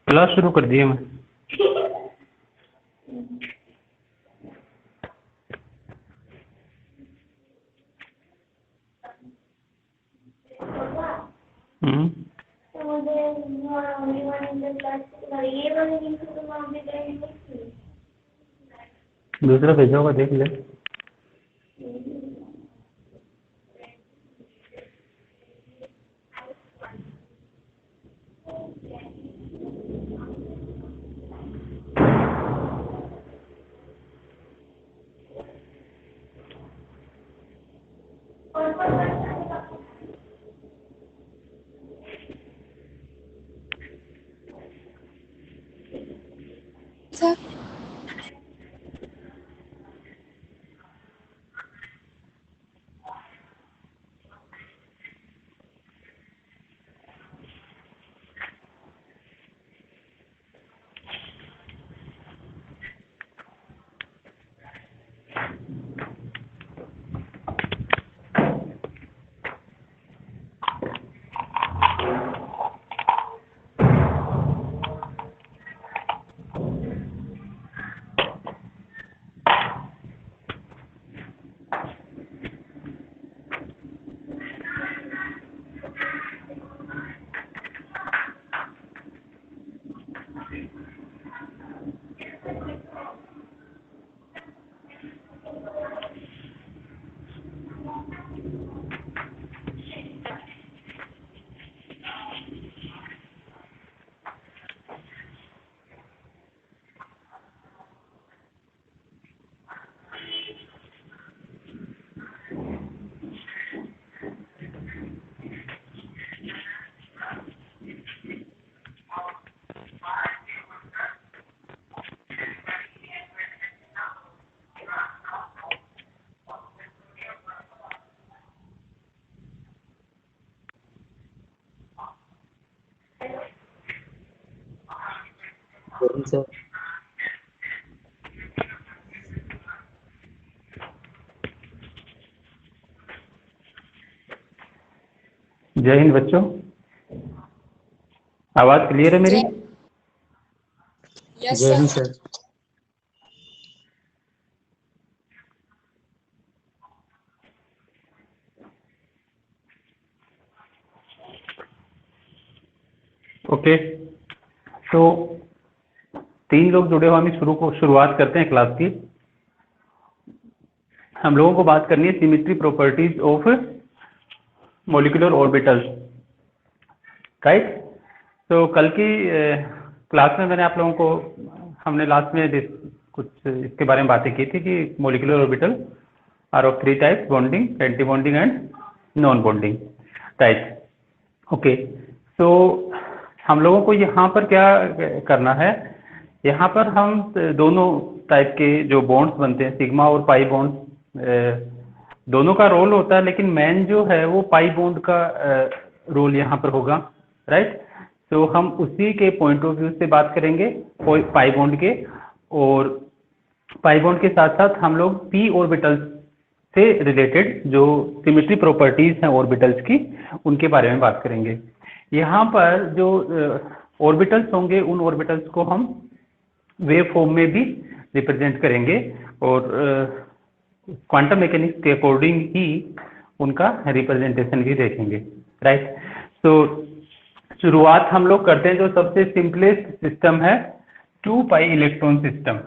Class शुरू कर दिए मैं। दूसरा भेजा होगा, देख ले। सर जय हिंद बच्चों, आवाज क्लियर है मेरी? जय हिंद सर। ओके, तो 3 लोग जुड़े हुए, हम शुरुआत करते हैं क्लास की। हम लोगों को बात करनी है symmetry properties of molecular orbitals, right. तो कल की क्लास में मैंने आप लोगों को, हमने लास्ट में कुछ इसके बारे में बातें की थी कि molecular orbital are of 3 types, bonding, anti bonding and non bonding, right. Okay, तो हम लोगों को यहाँ पर क्या करना है, यहाँ पर हम दोनों टाइप के जो बॉन्ड्स बनते हैं, सिग्मा और पाई बॉन्ड, दोनों का रोल होता है, लेकिन मेन जो है वो पाई बॉन्ड का रोल यहाँ पर होगा, राइट। तो हम उसी के पॉइंट ऑफ व्यू से बात करेंगे पाई बॉन्ड के, और पाई बॉन्ड के साथ साथ हम लोग पी ऑर्बिटल्स से रिलेटेड जो सिमेट्री प्रॉपर्टीज हैं ऑर्बिटल्स की, उनके बारे में बात करेंगे। यहाँ पर जो ऑर्बिटल्स होंगे, उन ऑर्बिटल्स को हम वेव फॉर्म में भी रिप्रेजेंट करेंगे, और क्वांटम मैकेनिक्स के अकॉर्डिंग ही उनका रिप्रेजेंटेशन भी देखेंगे, राइट। तो शुरुआत हम लोग करते हैं, जो सबसे सिंपलेस्ट सिस्टम है 2 पाई इलेक्ट्रॉन सिस्टम।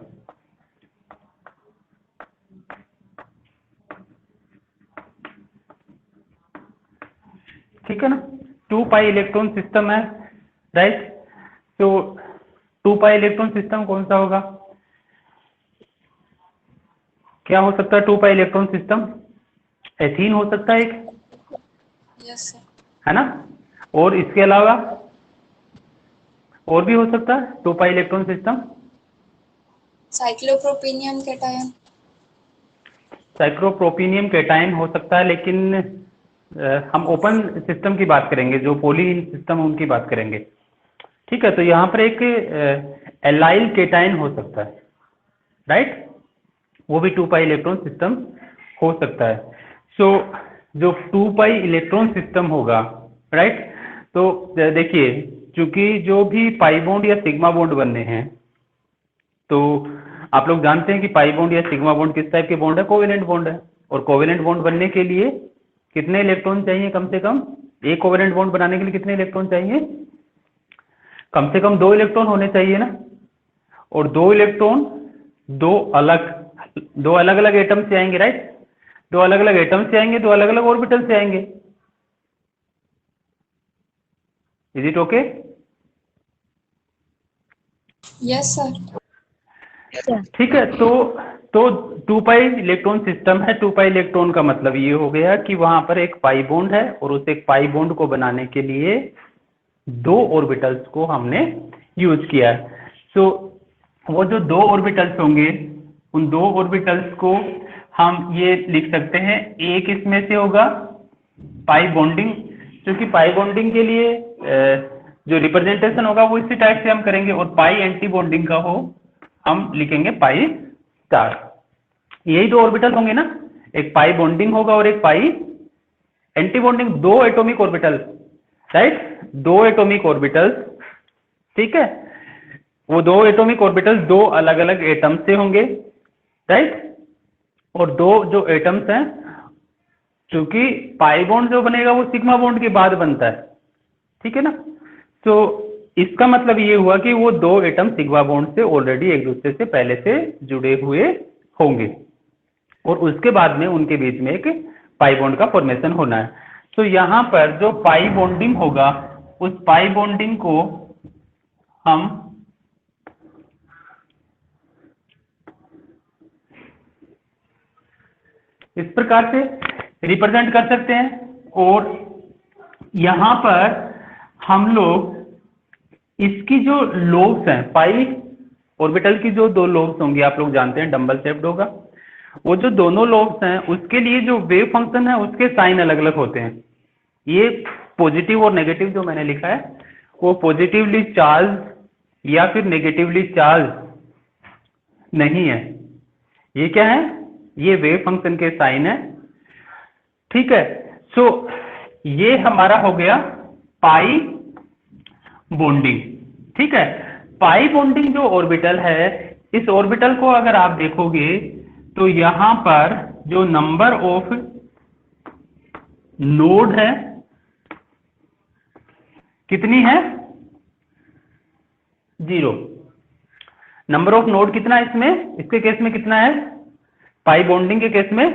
ठीक है ना, 2 पाई इलेक्ट्रॉन सिस्टम है, राइट। तो 2 पाई इलेक्ट्रॉन सिस्टम कौन सा होगा, क्या हो सकता है 2 पाई इलेक्ट्रॉन सिस्टम? एथीन हो सकता है एक, यस सर, है ना। और इसके अलावा और भी हो सकता है 2 pi electron system. Cyclopropenium cation, cyclopropenium cation हो सकता है, लेकिन हम ओपन सिस्टम की बात करेंगे, जो पॉली सिस्टम उनकी बात करेंगे। ठीक है, तो यहाँ पर एक एलाइल कैटायन हो सकता है, राइट, वो भी 2 पाई इलेक्ट्रॉन सिस्टम हो सकता है। सो जो 2 पाई इलेक्ट्रॉन सिस्टम होगा, राइट, तो देखिए चूंकि जो भी पाई बॉन्ड या सिग्मा बॉन्ड बनने हैं, तो आप लोग जानते हैं कि पाई बॉन्ड या सिग्मा बॉन्ड किस टाइप के बॉन्ड है, कोवेलेंट बॉन्ड है। और कोवेलेंट बॉन्ड बनने के लिए कितने इलेक्ट्रॉन चाहिए? कम से कम एक कोवेलेंट बॉन्ड बनाने के लिए कितने इलेक्ट्रॉन चाहिए? कम से कम 2 इलेक्ट्रॉन होने चाहिए ना। और 2 इलेक्ट्रॉन दो अलग अलग एटम से आएंगे, राइट, 2 अलग अलग एटम से आएंगे, 2 अलग अलग ऑर्बिटल से आएंगे। Is it okay? Yes sir. ठीक है, तो 2 पाई इलेक्ट्रॉन सिस्टम है। 2 पाई इलेक्ट्रॉन का मतलब ये हो गया कि वहां पर एक पाई बॉन्ड है और उस एक पाई बॉन्ड को बनाने के लिए 2 ऑर्बिटल्स को हमने यूज किया है। सो वो जो 2 ऑर्बिटल्स होंगे, उन 2 ऑर्बिटल्स को हम ये लिख सकते हैं, एक इसमें से होगा पाई बॉन्डिंग, क्योंकि पाई बॉन्डिंग के लिए जो रिप्रेजेंटेशन होगा वो इसी टाइप से हम करेंगे, और पाई एंटी बॉन्डिंग का हो हम लिखेंगे पाई स्टार। यही 2 ऑर्बिटल होंगे ना, एक पाई बॉन्डिंग होगा और एक pi anti bonding, 2 atomic orbital, right, 2 atomic orbitals, ठीक है। वो 2 एटॉमिक ऑर्बिटल्स 2 अलग अलग एटम से होंगे, राइट, और 2 जो एटम्स हैं, क्योंकि पाई बॉन्ड जो बनेगा वो सिग्मा बॉन्ड के बाद बनता है, ठीक है ना। तो इसका मतलब ये हुआ कि वो 2 एटम सिग्मा बॉन्ड से ऑलरेडी एक दूसरे से पहले से जुड़े हुए होंगे, और उसके बाद में उनके बीच में एक पाई बॉन्ड का फॉर्मेशन होना है। तो यहां पर जो पाई बॉन्डिंग होगा, उस पाई बॉन्डिंग को हम इस प्रकार से रिप्रेजेंट कर सकते हैं। और यहां पर हम लोग इसकी जो लोब्स हैं, पाई ऑर्बिटल की जो 2 लोब्स होंगी, आप लोग जानते हैं डंबल शेप्ड होगा, वो जो दोनों लोब्स हैं उसके लिए जो वेव फंक्शन है उसके साइन अलग अलग होते हैं। ये पॉजिटिव और नेगेटिव जो मैंने लिखा है वो पॉजिटिवली चार्ज या फिर नेगेटिवली चार्ज नहीं है, ये क्या है? ये वेव फंक्शन के साइन है, ठीक है। सो ये हमारा हो गया पाई बॉन्डिंग, ठीक है। पाई बॉन्डिंग जो ऑर्बिटल है, इस ऑर्बिटल को अगर आप देखोगे तो यहां पर जो नंबर ऑफ नोड है कितनी है? 0। नंबर ऑफ नोड कितना है इसमें? इसके केस में कितना है? पाई बॉन्डिंग के केस में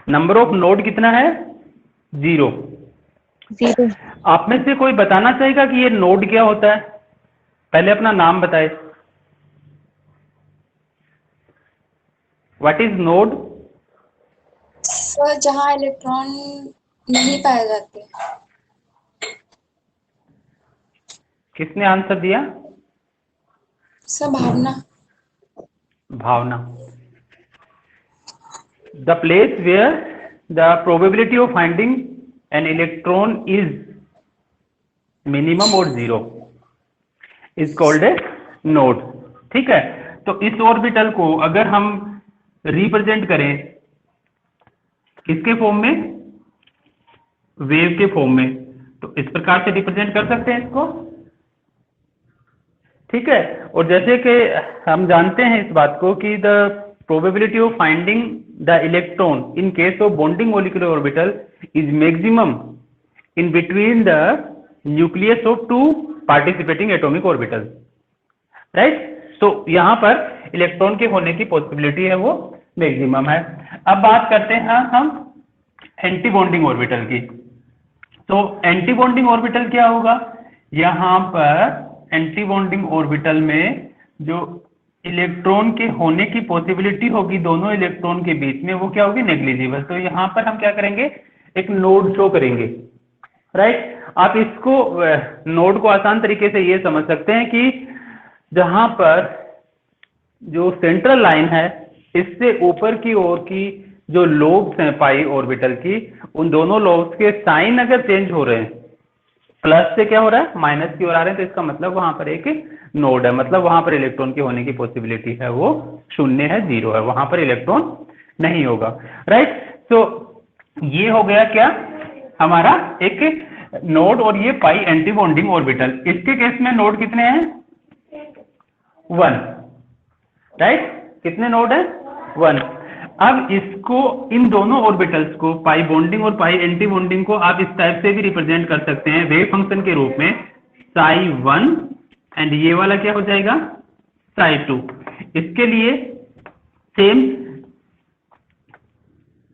नंबर ऑफ नोड कितना है? 0। आप में से कोई बताना चाहेगा कि ये नोड क्या होता है? पहले अपना नाम बताए। What is node? सर जहाँ इलेक्ट्रॉन नहीं पाए जाते। किसने आंसर दिया? Sir Bhavana. Bhavana. The place where the probability of finding an electron is minimum और 0 इज कॉल्ड ए नोड, ठीक है। तो इस ऑर्बिटल को अगर हम रिप्रेजेंट करें किसके फॉर्म में? वेव के फॉर्म में, तो इस प्रकार से रिप्रेजेंट कर सकते हैं इसको, ठीक है। और जैसे कि हम जानते हैं इस बात को कि the probability of finding the electron in case of bonding molecular orbital is maximum in between the nucleus of 2 participating atomic orbital, right. तो यहां पर इलेक्ट्रॉन के होने की पॉसिबिलिटी है वो मैक्सिमम है। अब बात करते हैं हम एंटी बॉन्डिंग ऑर्बिटल की। तो एंटी बॉन्डिंग ऑर्बिटल क्या होगा? यहां पर एंटी बॉन्डिंग ऑर्बिटल में जो इलेक्ट्रॉन के होने की पॉसिबिलिटी होगी दोनों इलेक्ट्रॉन के बीच में, वो क्या होगी? नेग्लिजिबल। तो यहां पर हम क्या करेंगे? एक नोड शो करेंगे, राइट। आप इसको नोड को आसान तरीके से ये समझ सकते हैं कि जहां पर जो सेंट्रल लाइन है, इससे ऊपर की ओर की जो लोब्स हैं पाई ऑर्बिटल की, उन दोनों लोब्स के साइन अगर चेंज हो रहे हैं, प्लस से क्या हो रहा है? माइनस की ओर आ रहे हैं, तो इसका मतलब वहां पर एक नोड है, मतलब वहां पर इलेक्ट्रॉन के होने की पॉसिबिलिटी है वो 0 है, 0 है, वहां पर इलेक्ट्रॉन नहीं होगा, राइट। सो ये हो गया क्या हमारा एक नोड और ये पाई एंटी बॉन्डिंग ऑर्बिटल। इसके केस में नोड कितने हैं? 1, राइट? कितने नोड है? 1। अब इसको, इन दोनों ऑर्बिटल्स को, पाई बॉन्डिंग और पाई एंटी बॉन्डिंग को आप इस टाइप से भी रिप्रेजेंट कर सकते हैं वेव फंक्शन के रूप में, psi1 एंड ये वाला क्या हो जाएगा? psi2। इसके लिए सेम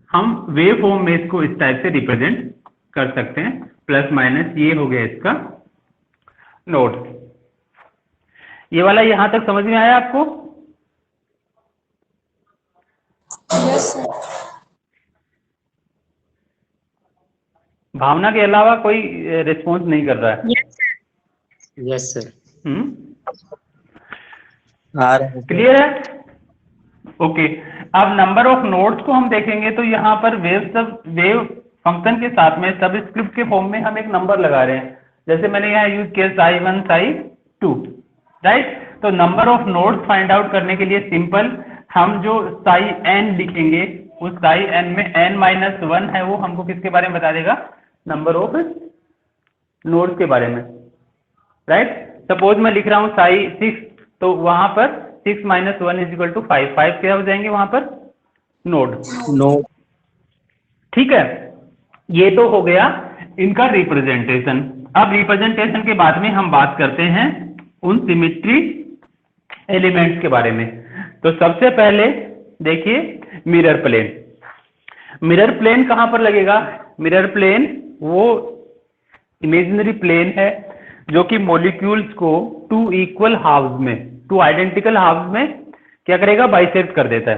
हम वेव फॉर्म में इसको इस टाइप से रिप्रेजेंट कर सकते हैं, प्लस माइनस ये हो गया इसका नोड। ये वाला यहां तक समझ में आया आपको? Yes sir. भावना के अलावा कोई रिस्पॉन्स नहीं कर रहा है। Yes sir. आ रहा है। क्लियर है? ओके। अब नंबर ऑफ नोड्स को हम देखेंगे तो यहाँ पर वेव फंक्शन के साथ में सबस्क्रिप्ट के फॉर्म में हम एक नंबर लगा रहे हैं। जैसे मैंने यहाँ यूज किया psi1 psi2, राइट? तो number of nodes find out करने के लिए सिंपल हम जो psi n लिखेंगे, उस psi n में n-1 है, वो हमको किसके बारे में बता देगा? नंबर ऑफ नोड्स के बारे में, राइट? सपोज मैं लिख रहा हूँ psi6, तो वहां पर 6 - 1 = 5। 5 क्या हो जाएंगे वहां पर? नोड। नोड। ठीक है, ये तो हो गया इनका रिप्रेजेंटेशन। अब रिप्रेजेंटेशन के बाद में हम बात करते हैं उन सिमेट्री एलिमेंट्स के बारे में। तो सबसे पहले देखिए मिरर प्लेन। मिरर प्लेन कहां पर लगेगा? मिरर प्लेन वो इमेजिनरी प्लेन है जो कि मॉलिक्यूल्स को 2 इक्वल हाफ्स में, 2 आइडेंटिकल हाफ्स में क्या करेगा? बाइसेक्ट कर देता है।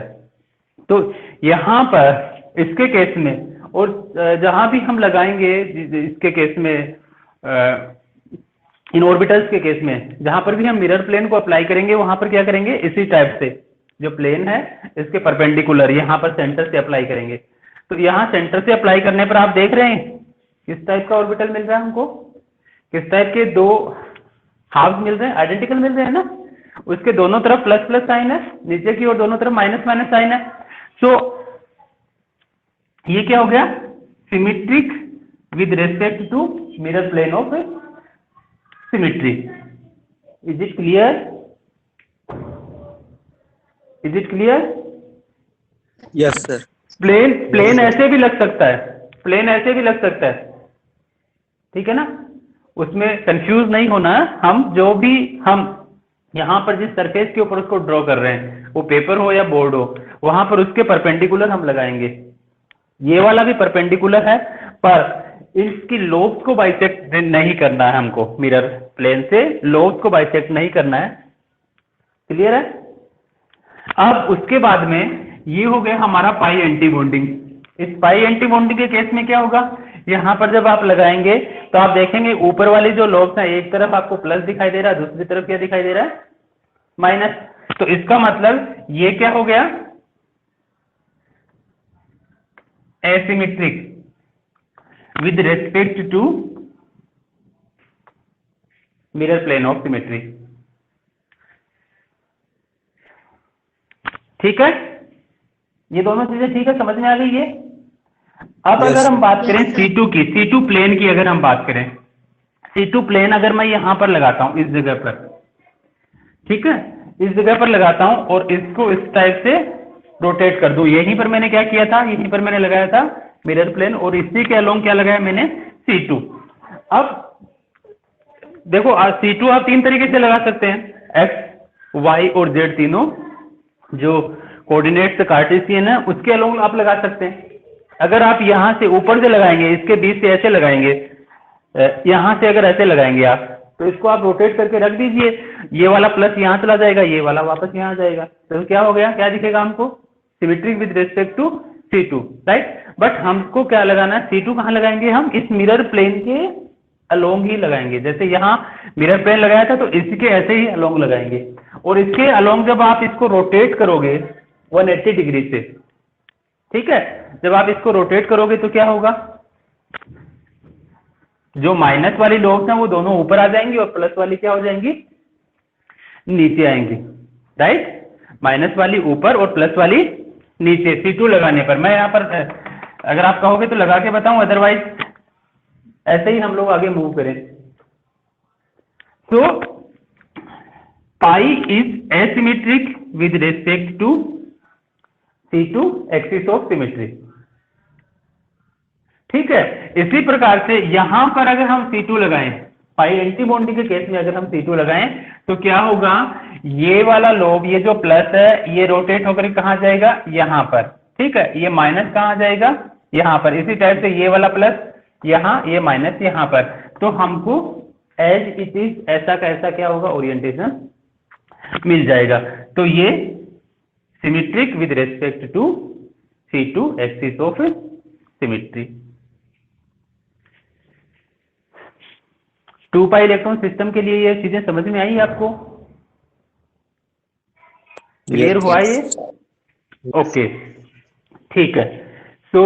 तो यहां पर इसके केस में, और जहां भी हम लगाएंगे इसके केस में, इन ऑर्बिटल्स के केस में, जहां पर भी हम मिरर प्लेन को अप्लाई करेंगे वहां पर क्या करेंगे? इसी टाइप से जो प्लेन है इसके परपेंडिकुलर यहां पर सेंटर से अप्लाई करेंगे। तो यहां सेंटर से अप्लाई करने पर आप देख रहे हैं किस टाइप का ऑर्बिटल मिल रहा है हमको? किस टाइप के 2 हाफ मिल रहे हैं? आइडेंटिकल मिल रहे हैं ना? उसके दोनों तरफ प्लस प्लस साइन है, नीचे की ओर दोनों तरफ माइनस माइनस साइन है। सो ये क्या हो गया? Symmetric with respect to mirror plane of symmetry. Is it clear? Is it clear? Yes sir. Plane ऐसे भी लग सकता है, प्लेन ऐसे भी लग सकता है, ठीक है ना? उसमें कंफ्यूज नहीं होना। हम जो भी हम यहाँ पर जिस सरफेस के ऊपर उसको ड्रॉ कर रहे हैं, वो पेपर हो या बोर्ड हो, वहां पर उसके परपेंडिकुलर हम लगाएंगे। ये वाला भी परपेंडिकुलर है, पर इसकी लोब्स को बाइसेक्ट नहीं करना है हमको। मिरर प्लेन से लोब्स को बाइसेक्ट नहीं करना है। क्लियर है? अब उसके बाद में ये हो गया हमारा पाई एंटी बॉन्डिंग। इस पाई एंटी बॉन्डिंग के केस में क्या होगा? यहाँ पर जब आप लगाएंगे तो आप देखेंगे ऊपर वाली जो लोब्स है, एक तरफ आपको प्लस दिखाई दे रहा है, दूसरी तरफ क्या दिखाई दे रहा है? माइनस। तो इसका मतलब ये क्या हो गया? Asymmetric with respect to mirror plane of symmetry. ठीक है, ये दोनों चीजें ठीक है, समझ में आ गई ये? अब अगर हम बात करें C2 की, C2 प्लेन की अगर हम बात करें, C2 प्लेन अगर मैं यहां पर लगाता हूं इस जगह पर, ठीक है, इस जगह पर लगाता हूं और इसको इस टाइप से रोटेट कर दूं। यहीं पर मैंने क्या किया था? यहीं पर मैंने लगाया था मिरर प्लेन, और इसी के अलोंग क्या लगाया मैंने? C2। अब देखो C2 आप 3 तरीके से लगा सकते हैं, X, Y और Z तीनों जो कोऑर्डिनेट्स कार्टेशियन है उसके अलोंग आप लगा सकते हैं। अगर आप यहां से ऊपर से लगाएंगे, इसके बीच से ऐसे लगाएंगे, यहां से अगर ऐसे लगाएंगे आप, तो इसको आप रोटेट करके रख दीजिए। ये वाला प्लस यहां चला जाएगा, ये वाला वापस यहां आ जाएगा। तो क्या हो गया? क्या दिखेगा हमको? Symmetric with respect to C2, right? But हमको क्या लगाना है? C2 कहां लगाएंगे हम? इस मिरर प्लेन के अलोंग ही लगाएंगे। जैसे यहाँ मिरर प्लेन लगाया था तो इसके ऐसे ही अलोंग लगाएंगे, और इसके अलोंग जब आप इसको रोटेट करोगे 180 डिग्री से, ठीक है, जब आप इसको रोटेट करोगे तो क्या होगा? जो माइनस वाली लोब्स हैं वो दोनों ऊपर आ जाएंगी और प्लस वाली क्या हो जाएंगी? नीचे आएंगी, राइट? माइनस वाली ऊपर और प्लस वाली नीचे। C2 लगाने पर मैं यहाँ पर अगर आप कहोगे तो लगा के बताऊं, अदरवाइज ऐसे ही हम लोग आगे मूव करें। तो pi is asymmetric with respect to C2 axis of symmetry. ठीक है, इसी प्रकार से यहां पर अगर हम C2 लगाएं, पाई एंटी बॉन्डिंग के केस में अगर हम C2 लगाएं तो क्या होगा, ये वाला लोब, ये जो प्लस है, ये रोटेट होकर कहां जाएगा, यहां पर। ठीक है, ये माइनस कहां जाएगा, यहां पर। इसी टाइप से ये वाला प्लस यहां, ये माइनस यहां पर। तो हमको एज इट इज ऐसा का ऐसा क्या होगा, ओरिएंटेशन मिल जाएगा। तो ये symmetric with respect to C2 axis of symmetry. 2 pi electron system के लिए ये चीजें समझ में आई आपको? क्लियर हुआ ये? ओके, ठीक है। तो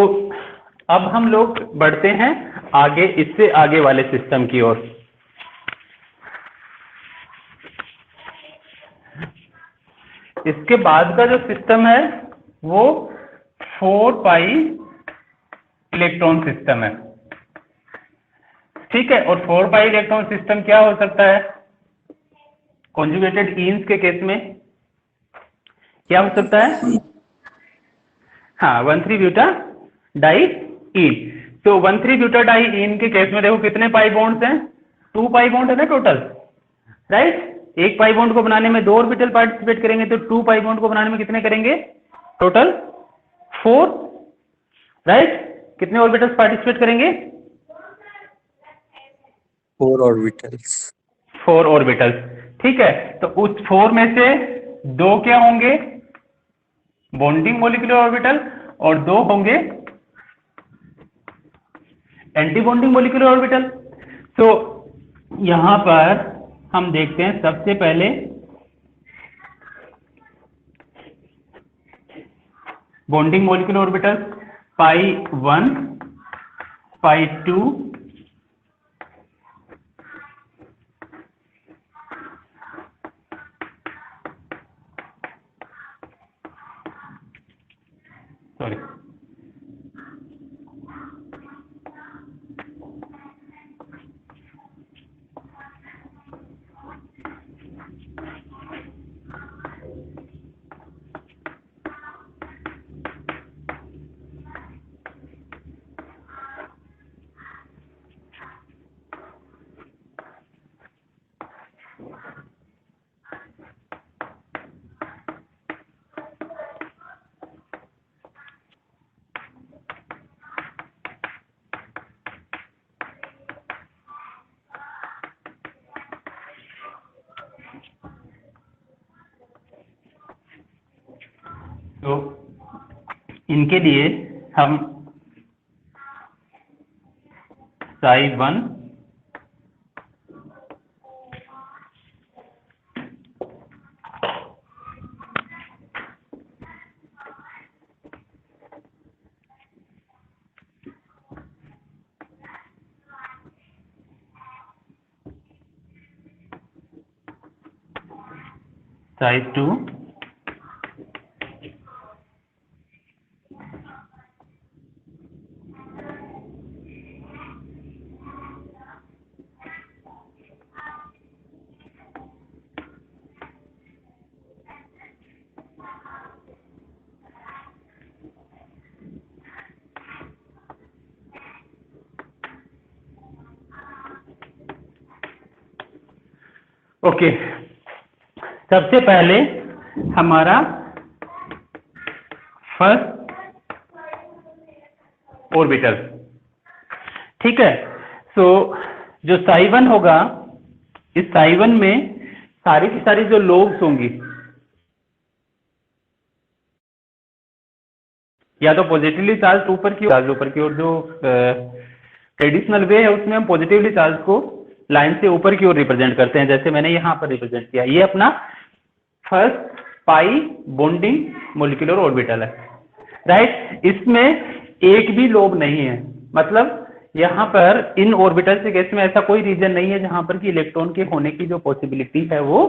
अब हम लोग बढ़ते हैं आगे, इससे आगे वाले सिस्टम की ओर। इसके बाद का जो सिस्टम है वो 4 पाई इलेक्ट्रॉन सिस्टम है। ठीक है, और 4 पाई इलेक्ट्रॉन सिस्टम क्या हो सकता है, कॉन्जुगेटेड ईन्स के केस में क्या हो सकता है, हाँ 1,3-ब्यूटाडाइईन। तो 1,3-ब्यूटाडाइईन के केस में देखो कितने पाई बॉन्ड्स हैं, 2 पाई बॉन्ड है ना टोटल, राइट। एक पाई बॉन्ड को बनाने में 2 ऑर्बिटल पार्टिसिपेट करेंगे, तो 2 पाई बॉन्ड को बनाने में कितने करेंगे, टोटल 4, राइट। कितने ऑर्बिटल्स पार्टिसिपेट करेंगे, 4 ऑर्बिटल्स। 4 ऑर्बिटल्स। ठीक है, तो उस 4 में से 2 क्या होंगे, बॉन्डिंग मॉलिक्यूलर ऑर्बिटल, और 2 होंगे एंटी बॉन्डिंग मॉलिक्यूलर ऑर्बिटल। तो यहां पर हम देखते हैं सबसे पहले बॉन्डिंग मॉलिक्यूलर ऑर्बिटल, पाई 1, पाई 2, सॉरी तो इनके लिए हम psi1 psi2 ओके। सबसे पहले हमारा फर्स्ट ऑर्बिटल, ठीक है। तो जो psi1 होगा, इस psi1 में सारी की सारी जो लोब्स होंगी, या तो पॉजिटिवली चार्ज ऊपर की ओर, जो ट्रेडिशनल वे है उसमें हम पॉजिटिवली चार्ज को लाइन से ऊपर की ओर रिप्रेजेंट करते हैं, जैसे मैंने यहां पर रिप्रेजेंट किया। ये अपना first pi bonding molecular orbital है, राइट। इसमें एक भी लोब नहीं है, मतलब यहां पर इन ऑर्बिटल के केस में ऐसा कोई रीजन नहीं है जहां पर कि इलेक्ट्रॉन के होने की जो पॉसिबिलिटी है वो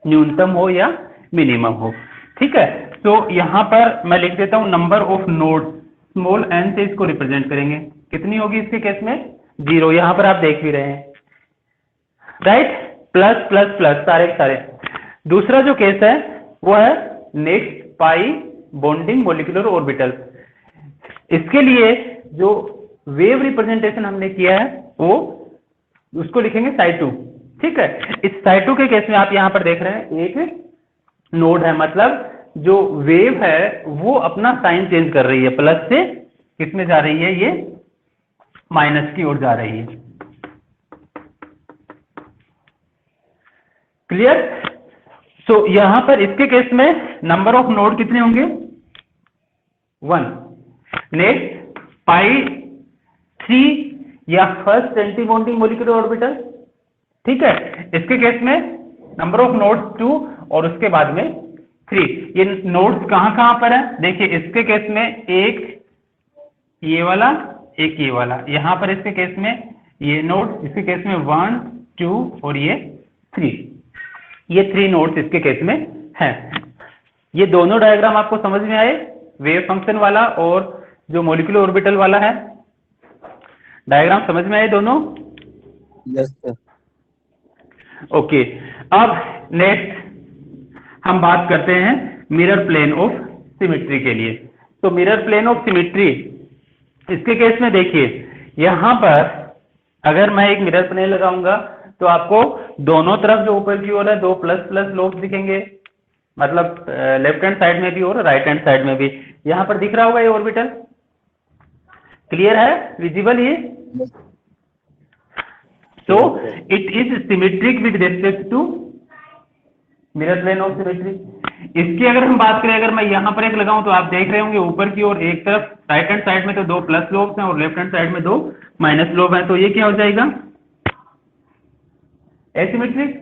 न्यूनतम हो या मिनिमम हो, ठीक है। तो यहां पर मैं लिख देता हूं number of node, small n से इसको रिप्रेजेंट करेंगे। कितनी होगी इसके केस में? 0। यहां पर आप देख भी रहे हैं, राइट? प्लस प्लस प्लस सारे के सारे। दूसरा जो केस है वो है next pi bonding molecular orbital. इसके लिए जो वेव रिप्रेजेंटेशन हमने किया है वो उसको लिखेंगे psi2। ठीक है, इस psi2 के केस में आप यहां पर देख रहे हैं एक नोड है, मतलब जो वेव है वो अपना साइन चेंज कर रही है, प्लस से किसमें जा रही है? ये माइनस की ओर जा रही है। क्लियर? सो यहां पर इसके केस में नंबर ऑफ नोड कितने होंगे? 1। नेक्स्ट पाई 3 या first anti bonding molecular orbital. ठीक है, इसके केस में नंबर ऑफ नोड्स 2 और उसके बाद में 3। ये नोड्स कहां कहां पर है? देखिए इसके केस में एक ये वाला, एक ये वाला, यहां पर इसके केस में ये नोड, इसके केस में 1 2 और ये 3। ये 3 नोड्स इसके केस में हैं। ये दोनों डायग्राम आपको समझ में आए? वेव फंक्शन वाला और जो मॉलिक्यूलर ऑर्बिटल वाला है, डायग्राम समझ में आए दोनों? Yes, sir. ओके, अब नेक्स्ट हम बात करते हैं मिरर प्लेन ऑफ सिमेट्री के लिए। तो मिरर प्लेन ऑफ सिमेट्री, इसके केस में देखिए यहां पर अगर मैं एक मिरर प्लेन लगाऊंगा तो आपको दोनों तरफ जो ऊपर की ओर है दो प्लस प्लस लोब्स दिखेंगे, मतलब लेफ्ट हैंड साइड में भी और राइट हैंड साइड में भी। यहां पर दिख रहा होगा ये ऑर्बिटल, क्लियर है? विजिबल ये? Yes, So it is symmetric with respect to mirror plane of symmetry. इसकी अगर हम बात करें, अगर मैं यहां पर एक लगाऊं तो आप देख रहे होंगे ऊपर की ओर एक तरफ राइट हैंड साइड में तो दो प्लस लोब्स हैं और लेफ्ट हैंड साइड में दो माइनस लोब हैं, तो ये क्या हो जाएगा? एसिमेट्रिक।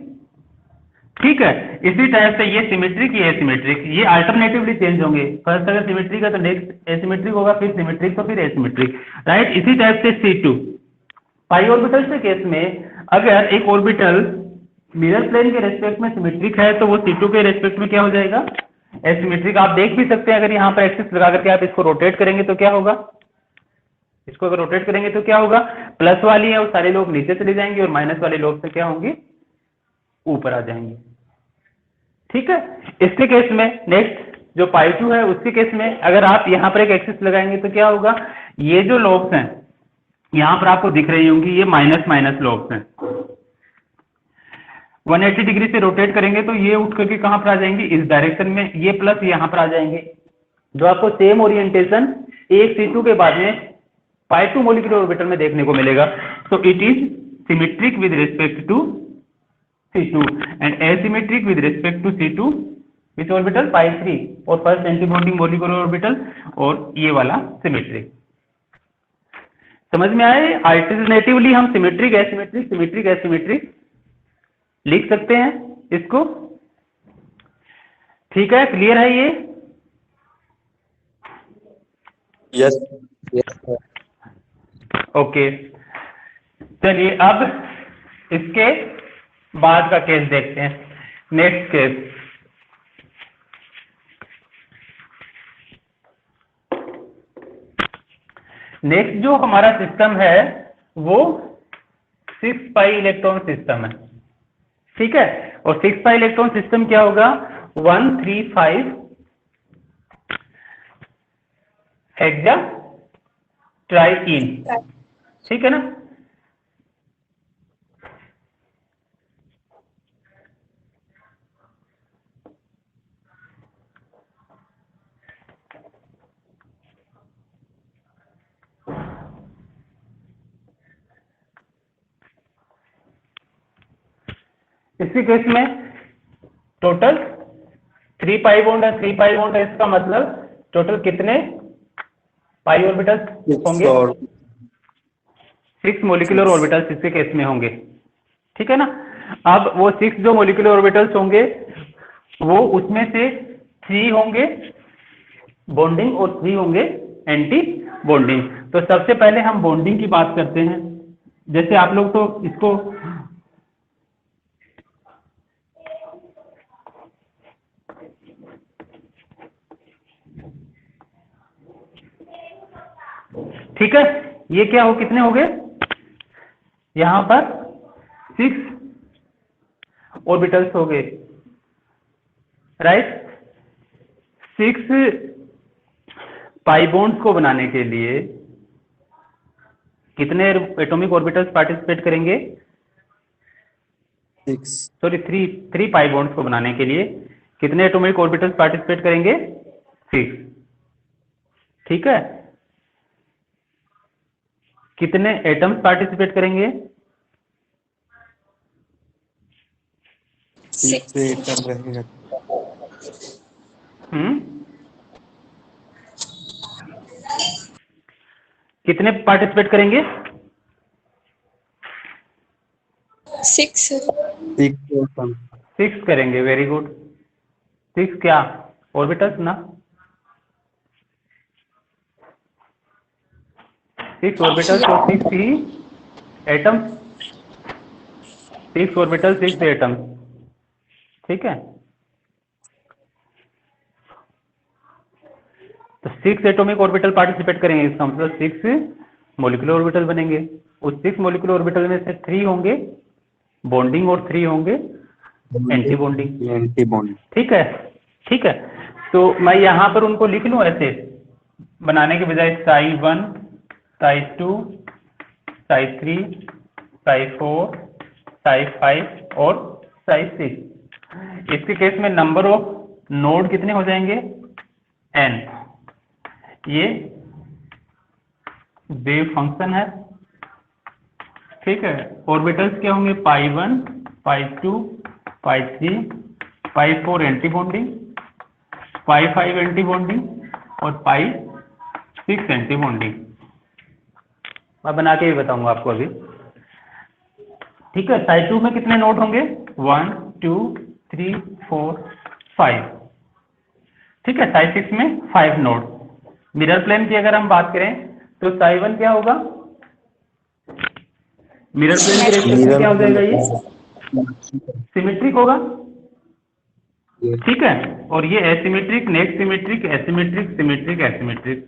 ठीक है, इसी टाइप से ये सिमेट्रिक, ये एसिमेट्रिक, ये अल्टरनेटिवली चेंज होंगे। फर्स्ट अगर सिमेट्रिक है तो नेक्स्ट एसिमेट्रिक होगा, फिर सिमेट्रिक तो फिर एसिमेट्रिक, राइट? इसी टाइप से C2 पाई ऑर्बिटल के केस में अगर एक ऑर्बिटल मिरर प्लेन के रेस्पेक्ट में सिमेट्रिक है तो वो C2 के रेस्पेक्ट में क्या हो जाएगा? एसिमेट्रिक। आप देख भी सकते हैं, अगर यहाँ पर एक्सिस लगा करके आप इसको रोटेट करेंगे तो क्या होगा? इसको अगर रोटेट करेंगे तो क्या होगा? प्लस वाली है वो सारे लोग नीचे चले जाएंगे और माइनस वाले लोग से क्या होंगे? ऊपर आ जाएंगे। ठीक है, इसके केस में नेक्स्ट जो पाई2 है उसके केस में अगर आप यहाँ पर एक एक्सिस लगाएंगे तो क्या होगा? ये जो लोब्स हैं यहां पर आपको दिख रही होंगी, ये माइनस माइनस लोब्स हैं। 180 डिग्री से रोटेट करेंगे तो ये उठ करके कहां पर आ जाएंगे? इस डायरेक्शन में। ये प्लस यहां पर आ जाएंगे, जो आपको सेम ओरिएंटेशन एक C2 के बाद में पाई2 मॉलिक्यूलर ऑर्बिटल में देखने को मिलेगा। तो it is symmetric with respect to C2 and asymmetric with respect to C2 which orbital? पाई3 और first anti bonding molecular orbital, और ये वाला सिमेट्रिक। समझ में आए? अल्टरनेटिवली हम सिमेट्रिक एसिमेट्रिक सिमेट्रिक एसिमेट्रिक लिख सकते हैं इसको। ठीक है, क्लियर है ये? yes, yes, sir. ओके, चलिए अब इसके बाद का केस देखते हैं। नेक्स्ट केस, नेक्स्ट जो हमारा सिस्टम है वो 6 पाई इलेक्ट्रॉन सिस्टम है। ठीक है, और 6 पाई इलेक्ट्रॉन सिस्टम क्या होगा? 135 हेक्सा ट्राइकीन। ठीक है ना? इसी केस में टोटल 3 पाई बॉन्ड है, 3 पाई बॉन्ड है, इसका मतलब टोटल कितने पाई ऑर्बिटल्स होंगे? 6 और 6 मोलिकुलर 6. ऑर्बिटल्स इसके केस में होंगे। ठीक है ना? अब वो 6 जो मोलिकुलर ऑर्बिटल्स होंगे वो उसमें से 3 होंगे बॉन्डिंग और 3 होंगे एंटी बॉन्डिंग। तो सबसे पहले हम बॉन्डिंग की बात करते हैं। जैसे आप लोग तो इसको ठीक है, ये क्या हो, कितने हो गए यहाँ पर 6 ऑर्बिटल्स हो गए, राइट। 6 पाई बॉन्ड्स को बनाने के लिए कितने एटॉमिक ऑर्बिटल्स पार्टिसिपेट करेंगे? 6 सॉरी, 3 पाई बॉन्ड्स को बनाने के लिए कितने एटॉमिक ऑर्बिटल्स पार्टिसिपेट करेंगे? 6। ठीक है, कितने एटम्स पार्टिसिपेट करेंगे? 6 से 8 रहेगा। कितने पार्टिसिपेट करेंगे? 6 6 6 करेंगे, वेरी गुड। 6 क्या ऑर्बिटल्स ना? 6 ऑर्बिटल्स और 6 ही एटम्स। 6 ऑर्बिटल 6 एटम्स, ठीक है। तो 6 एटॉमिक ऑर्बिटल पार्टिसिपेट करेंगे, इसका मतलब 6 मॉलिक्यूलर ऑर्बिटल बनेंगे। उस 6 मॉलिक्यूलर ऑर्बिटल में से 3 होंगे बॉन्डिंग और 3 होंगे एंटी बॉन्डिंग। Anti bond. ठीक है, ठीक है। तो मैं यहाँ पर उनको लिख लूँ ऐसे बनाने के बजाय, psi1 psi2 psi3 psi4 psi5 और psi6। इसके केस में नंबर ऑफ नोड कितने हो जाएंगे? n। ये वेव फंक्शन है, ठीक है। ऑर्बिटल्स क्या होंगे? पाई1 पाई2 पाई3 पाई4 एंटी बॉन्डिंग, पाई5 एंटी बॉन्डिंग और पाई6 एंटी बॉन्डिंग। मैं बना के भी बताऊंगा आपको अभी, ठीक है। psi2 में कितने नोड होंगे? 1 2 3 4 5, ठीक है। psi6 में 5 नोड। मिरर प्लेन की अगर हम बात करें तो psi1 क्या होगा? मिरर प्लेन के रेस्पेक्ट में क्या हो जाएगा? ये सिमेट्रिक होगा, ठीक है। और ये asymmetric, next symmetric, asymmetric, symmetric, asymmetric.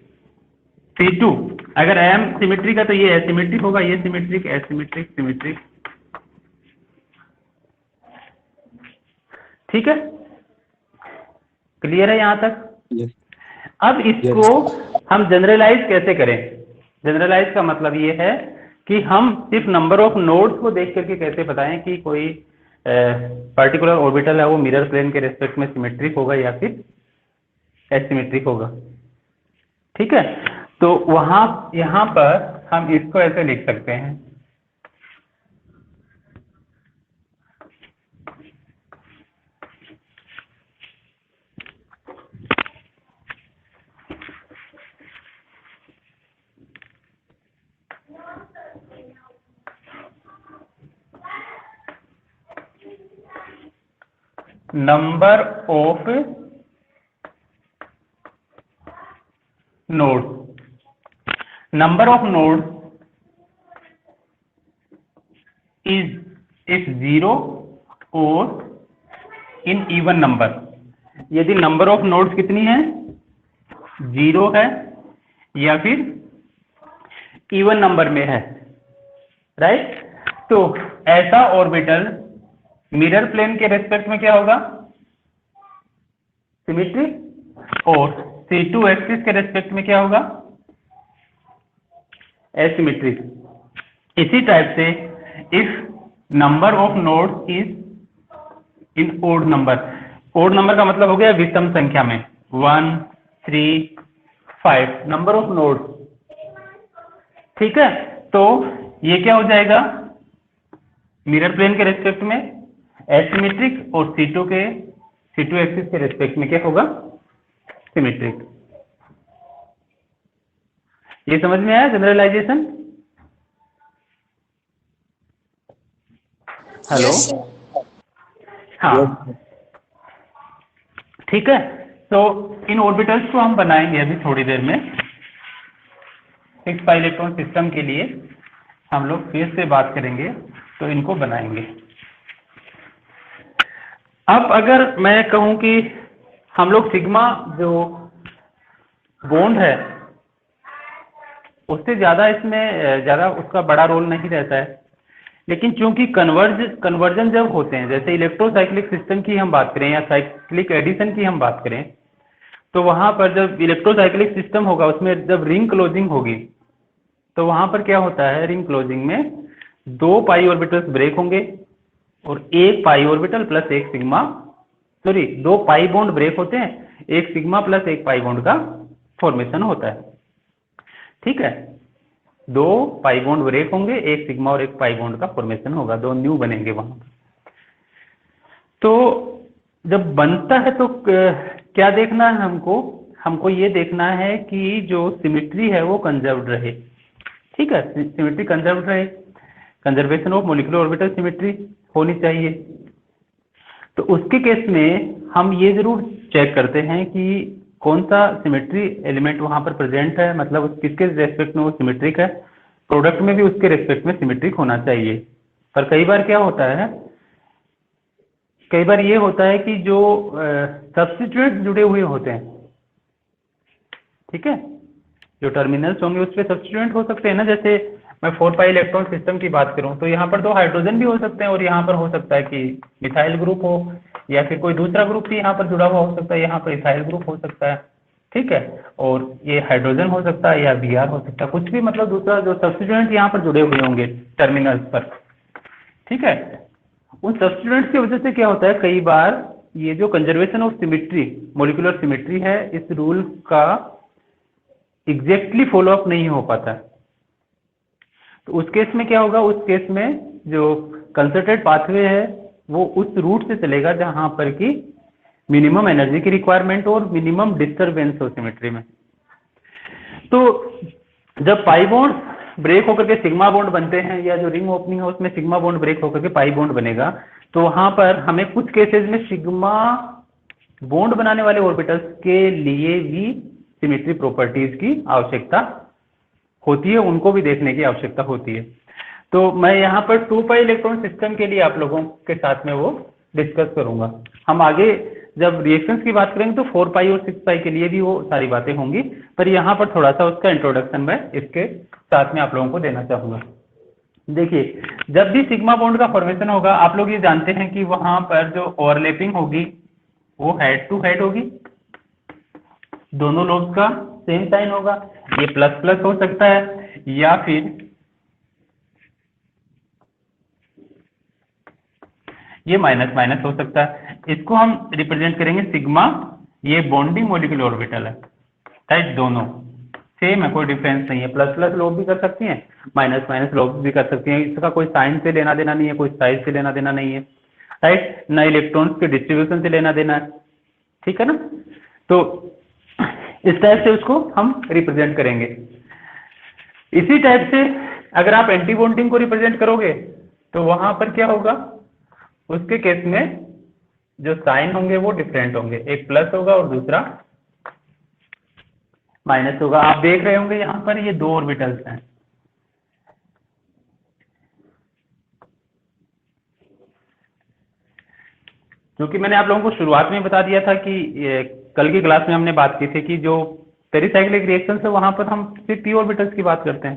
C2 अगर M सिमेट्रिक है तो ये एसिमेट्रिक होगा, ये सिमेट्रिक, एसिमेट्रिक, सिमेट्रिक, ठीक है। क्लियर है यहाँ तक? Yes. अब इसको हम जनरलाइज कैसे करें? जनरलाइज का मतलब ये है कि हम सिर्फ नंबर ऑफ नोड्स को देख करके कैसे बताएं कि कोई पर्टिकुलर ऑर्बिटल है वो मिरर प्लेन के रेस्पेक्ट में सिमेट्रिक होगा या फिर एसिमेट्रिक होगा, ठीक है। तो वहां यहां पर हम इसको ऐसे लिख सकते हैं, number of nodes. Number of nodes is 0 और इन इवन नंबर। यदि नंबर ऑफ नोड्स कितनी है? 0 है या फिर इवन नंबर में है, राइट। तो ऐसा ऑर्बिटल मिरर प्लेन के रेस्पेक्ट में क्या होगा? सिमेट्रिक। और C2 एक्सिस के रेस्पेक्ट में क्या होगा? एसिमेट्रिक। इसी टाइप से if number of nodes is in odd number, odd number का मतलब हो गया विषम संख्या में, 1 3 5 नंबर ऑफ नोड्स, ठीक है। तो ये क्या हो जाएगा? मिरर प्लेन के रेस्पेक्ट में एसिमेट्रिक और C2 एक्सिस के रेस्पेक्ट में क्या होगा? सिमेट्रिक। ये समझ में आया जनरलाइजेशन? हेलो? Yes, sir. हाँ, ठीक है। तो इन ऑर्बिटल्स को हम बनाएंगे अभी थोड़ी देर में। 6 पाई इलेक्ट्रॉन सिस्टम के लिए हम लोग फिर से बात करेंगे, तो इनको बनाएंगे। अब अगर मैं कहूं कि हम लोग सिग्मा जो बॉन्ड है उससे ज़्यादा इसमें ज़्यादा उसका बड़ा रोल नहीं रहता है। लेकिन चूंकि कन्वर्जन जब होते हैं, जैसे इलेक्ट्रोसाइक्लिक सिस्टम की हम बात करें या साइक्लिक एडिशन की हम बात करें, तो वहां पर जब इलेक्ट्रोसाइक्लिक सिस्टम होगा उसमें जब रिंग क्लोजिंग होगी, तो वहां पर क्या होता है, रिंग क्लोजिंग में 2 पाई ऑर्बिटल्स ब्रेक होंगे और 1 pi orbital plus 1 sigma, sorry 2 pi bond break होते हैं, 1 सिग्मा प्लस 1 पाई बॉन्ड का फॉर्मेशन होता है। ठीक है, 2 पाई बॉन्ड ब्रेक होंगे, 1 सिग्मा और 1 पाई बॉन्ड का फॉर्मेशन होगा, 2 न्यू बनेंगे वहां पर। तो जब बनता है तो क्या देखना है हमको ये देखना है कि जो सिमिट्री है वो कंजर्व्ड रहे। ठीक है, सिमिट्री कंजर्व्ड रहे, conservation of molecular orbital symmetry होनी चाहिए। तो उसके केस में हम ये जरूर चेक करते हैं कि कौन सा सिमेट्री एलिमेंट वहां पर प्रेजेंट है, मतलब किसके रेस्पेक्ट में वो सिमेट्रिक है, प्रोडक्ट में भी उसके रेस्पेक्ट में सिमेट्रिक होना चाहिए। पर कई बार क्या होता है, कई बार ये होता है कि जो सब्स्टिट्यूएंट जुड़े हुए होते हैं, ठीक है, जो टर्मिनल्स होंगे उस पर सब्स्टिट्यूएंट हो सकते हैं ना। जैसे मैं 4 पाई इलेक्ट्रॉन सिस्टम की बात करूं तो यहाँ पर 2 हाइड्रोजन भी हो सकते हैं और यहाँ पर हो सकता है कि मिथाइल ग्रुप हो, या फिर कोई दूसरा ग्रुप भी यहाँ पर जुड़ा हुआ हो सकता है, यहाँ पर इथाइल ग्रुप हो सकता है। ठीक है, और ये हाइड्रोजन हो सकता है या Br हो सकता है, कुछ भी, मतलब दूसरा जो सब्स्टिट्यूएंट यहाँ पर जुड़े हुए होंगे टर्मिनल्स पर। ठीक है, उन सब्स्टिट्यूएंट्स की वजह से क्या होता है, कई बार ये जो conservation of symmetry, molecular symmetry है, इस रूल का एग्जैक्टली फॉलो अप नहीं हो पाता। तो उस केस में क्या होगा, उस केस में जो कंसर्टेड पाथवे है वो उस रूट से चलेगा जहां पर कि मिनिमम एनर्जी की रिक्वायरमेंट और मिनिमम डिस्टरबेंस हो सिमेट्री में। तो जब पाई बॉन्ड ब्रेक होकर के सिग्मा बॉन्ड बनते हैं, या जो रिंग ओपनिंग है उसमें सिग्मा बॉन्ड ब्रेक होकर के पाई बॉन्ड बनेगा, तो वहां पर हमें कुछ केसेस में सिग्मा बॉन्ड बनाने वाले ऑर्बिटल्स के लिए भी सिमेट्री प्रॉपर्टीज की आवश्यकता होती है, उनको भी देखने की आवश्यकता होती है। तो मैं यहाँ पर 2 पाई इलेक्ट्रॉन सिस्टम के लिए आप लोगों के साथ में वो डिस्कस करूंगा। हम आगे जब रिएक्शंस की बात करेंगे तो 4 पाई और 6 पाई के लिए भी वो सारी बातें होंगी, पर यहाँ पर थोड़ा सा उसका इंट्रोडक्शन मैं इसके साथ में आप लोगों को देना चाहूंगा। देखिए, जब भी सिग्मा बॉन्ड का फॉर्मेशन होगा, आप लोग ये जानते हैं कि वहां पर जो ओवरलैपिंग होगी वो हेड टू हेड होगी, दोनों लोब्स का सेम साइन होगा। ये प्लस प्लस हो सकता है या फिर ये माइनस माइनस हो सकता है। इसको हम रिप्रेजेंट करेंगे सिग्मा, ये बॉन्डिंग मॉलिक्यूलर ऑर्बिटल है, राइट, दोनों सेम है, कोई डिफरेंस नहीं है। प्लस प्लस लोब भी कर सकती हैं, माइनस माइनस लोब भी कर सकती हैं, इसका कोई साइन से लेना देना नहीं है, कोई साइज से लेना देना नहीं है, राइट, ना इलेक्ट्रॉन्स के डिस्ट्रीब्यूशन से लेना देना है। ठीक है ना, तो इस टाइप से उसको हम रिप्रेजेंट करेंगे। इसी टाइप से अगर आप एंटी बॉन्डिंग को रिप्रेजेंट करोगे तो वहां पर क्या होगा, उसके केस में जो साइन होंगे वो डिफरेंट होंगे, एक प्लस होगा और दूसरा माइनस होगा। आप देख रहे होंगे यहाँ पर ये 2 ऑर्बिटल्स हैं, क्योंकि मैंने आप लोगों को शुरुआत में बता दिया था कि कल की क्लास में हमने बात की थी कि जो पेरिसाइक्लिक रिएक्शन है वहां पर हम सिर्फ p ऑर्बिटल्स की बात करते हैं,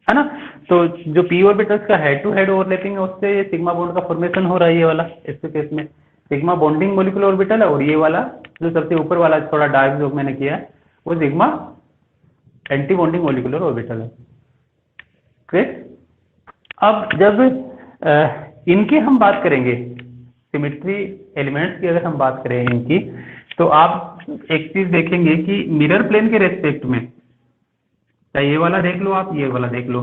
है ना। तो जो p ऑर्बिटल्स का हेड टू हेड ओवरलैपिंग है उससे ये सिग्मा बॉन्ड का फॉर्मेशन हो रहा है, ये वाला, इसके केस में सिग्मा बॉन्डिंग मॉलिक्यूलर ऑर्बिटल है, और ये वाला जो सबसे ऊपर वाला थोड़ा डार्क जो मैंने किया है वो sigma anti bonding molecular orbital है। ठीक, अब जब इनकी हम बात करेंगे, सिमेट्री एलिमेंट्स की अगर हम बात करें इनकी, तो आप एक चीज देखेंगे कि मिरर प्लेन के रेस्पेक्ट में, चाहे ये वाला देख लो आप, ये वाला देख लो,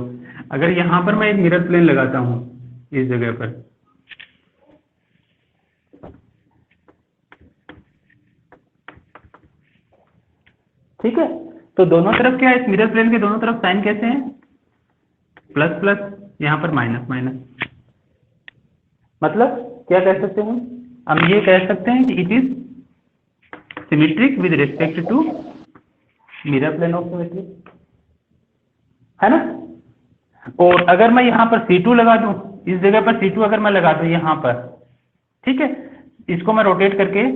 अगर यहाँ पर मैं एक मिरर प्लेन लगाता हूँ इस जगह पर, ठीक है, तो दोनों तरफ क्या है, इस मिरर प्लेन के दोनों तरफ साइन कैसे हैं, प्लस प्लस, यहाँ पर माइनस माइनस। मतलब क्या कह सकते हैं हम ये कह सकते हैं कि it is symmetric with respect to mirror plane of symmetry, है ना। और अगर मैं यहाँ पर C2 लगा दूं, इस जगह पर C2 अगर मैं लगा दूं यहाँ पर, ठीक है, इसको मैं रोटेट करके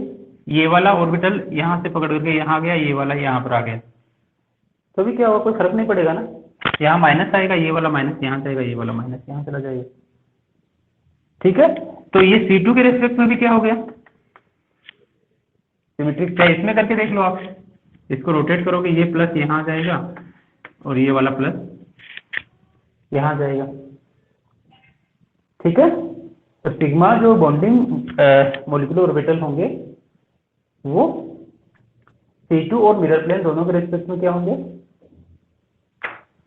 ये वाला ऑर्बिटल यहाँ से पकड़ करके यहाँ गया, ये वाला यहाँ पर आ गया, तो भी क्या होगा, कोई फर्क नहीं पड़ेगा ना, यहाँ माइनस आएगा, ये वाला माइनस यहाँ जाएगा, ये वाला माइनस यहाँ चला जाएगा। ठीक है, तो ये C2 के रेस्पेक्ट में भी क्या हो गया, सिमेट्रिक। क्या इसमें करके देख लो आप, इसको रोटेट करोगे, ये प्लस यहाँ जाएगा और ये वाला प्लस यहाँ जाएगा। ठीक है, तो सिग्मा जो बॉन्डिंग मॉलिक्यूलर ऑर्बिटल होंगे वो C2 और मिरर प्लेन दोनों के रेस्पेक्ट में क्या होंगे,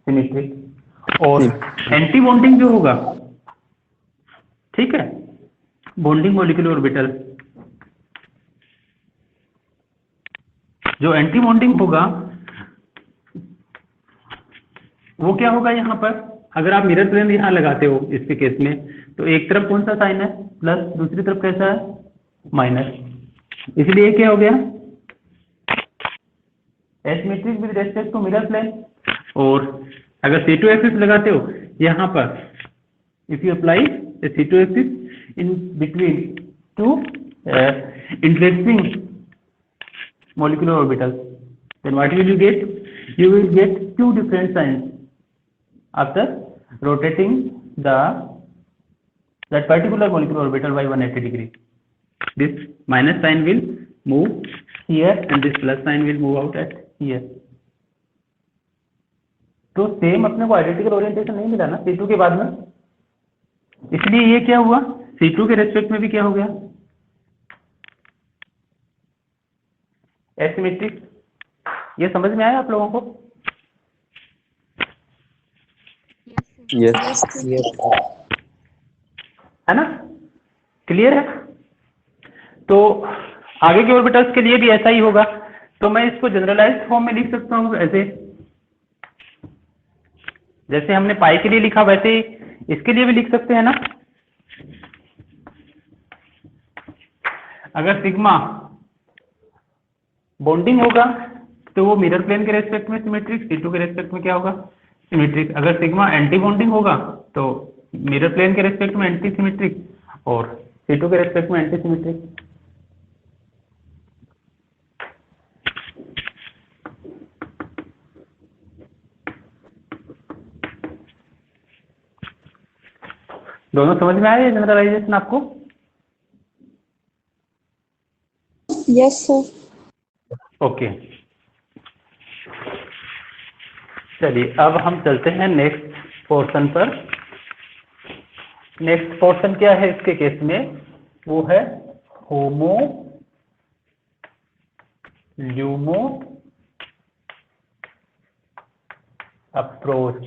सिमेट्रिक। और एंटी बॉन्डिंग जो होगा, ठीक है, बॉन्डिंग मॉलिक्यूलर ऑर्बिटल, जो एंटी बॉन्डिंग होगा वो क्या होगा, यहाँ पर अगर आप मिरर प्लेन यहाँ लगाते हो इसके केस में, तो एक तरफ कौन सा साइन है, प्लस, दूसरी तरफ कैसा है, माइनस, इसलिए क्या हो गया, asymmetric with respect to mirror plane. और अगर C2 एक्सिस लगाते हो यहाँ पर, if you apply C2 axis in between two interesting molecular orbitals, then what will you get, you will get two different signs after rotating that particular molecular orbital by 180 degree. This minus sign will move here and this plus sign will move out at here. तो same अपने को identical orientation नहीं मिला ना C2 के बाद में, इसलिए ये क्या हुआ, C2 के रेस्पेक्ट में भी क्या हो गया, एसिमेट्रिक। ये समझ में आया आप लोगों को? यस है ना, क्लियर है? तो आगे के ऑर्बिटल्स के लिए भी ऐसा ही होगा। तो मैं इसको जनरलाइज्ड फॉर्म में लिख सकता हूँ ऐसे, जैसे हमने पाई के लिए लिखा वैसे ही इसके लिए भी लिख सकते हैं ना। अगर सिग्मा बॉन्डिंग होगा तो वो मिरर प्लेन के रेस्पेक्ट में सिमेट्रिक, C2 के रेस्पेक्ट में क्या होगा, सिमेट्रिक। अगर सिग्मा एंटी बॉन्डिंग होगा तो मिरर प्लेन के रेस्पेक्ट में एंटी सिमेट्रिक और C2 के रेस्पेक्ट में एंटी सिमेट्रिक। दोनों समझ में आए जनरलाइजेशन आपको? Yes, sir. ओके, चलिए अब हम चलते हैं नेक्स्ट पोर्शन पर। नेक्स्ट पोर्शन क्या है इसके केस में, वो है HOMO LUMO approach.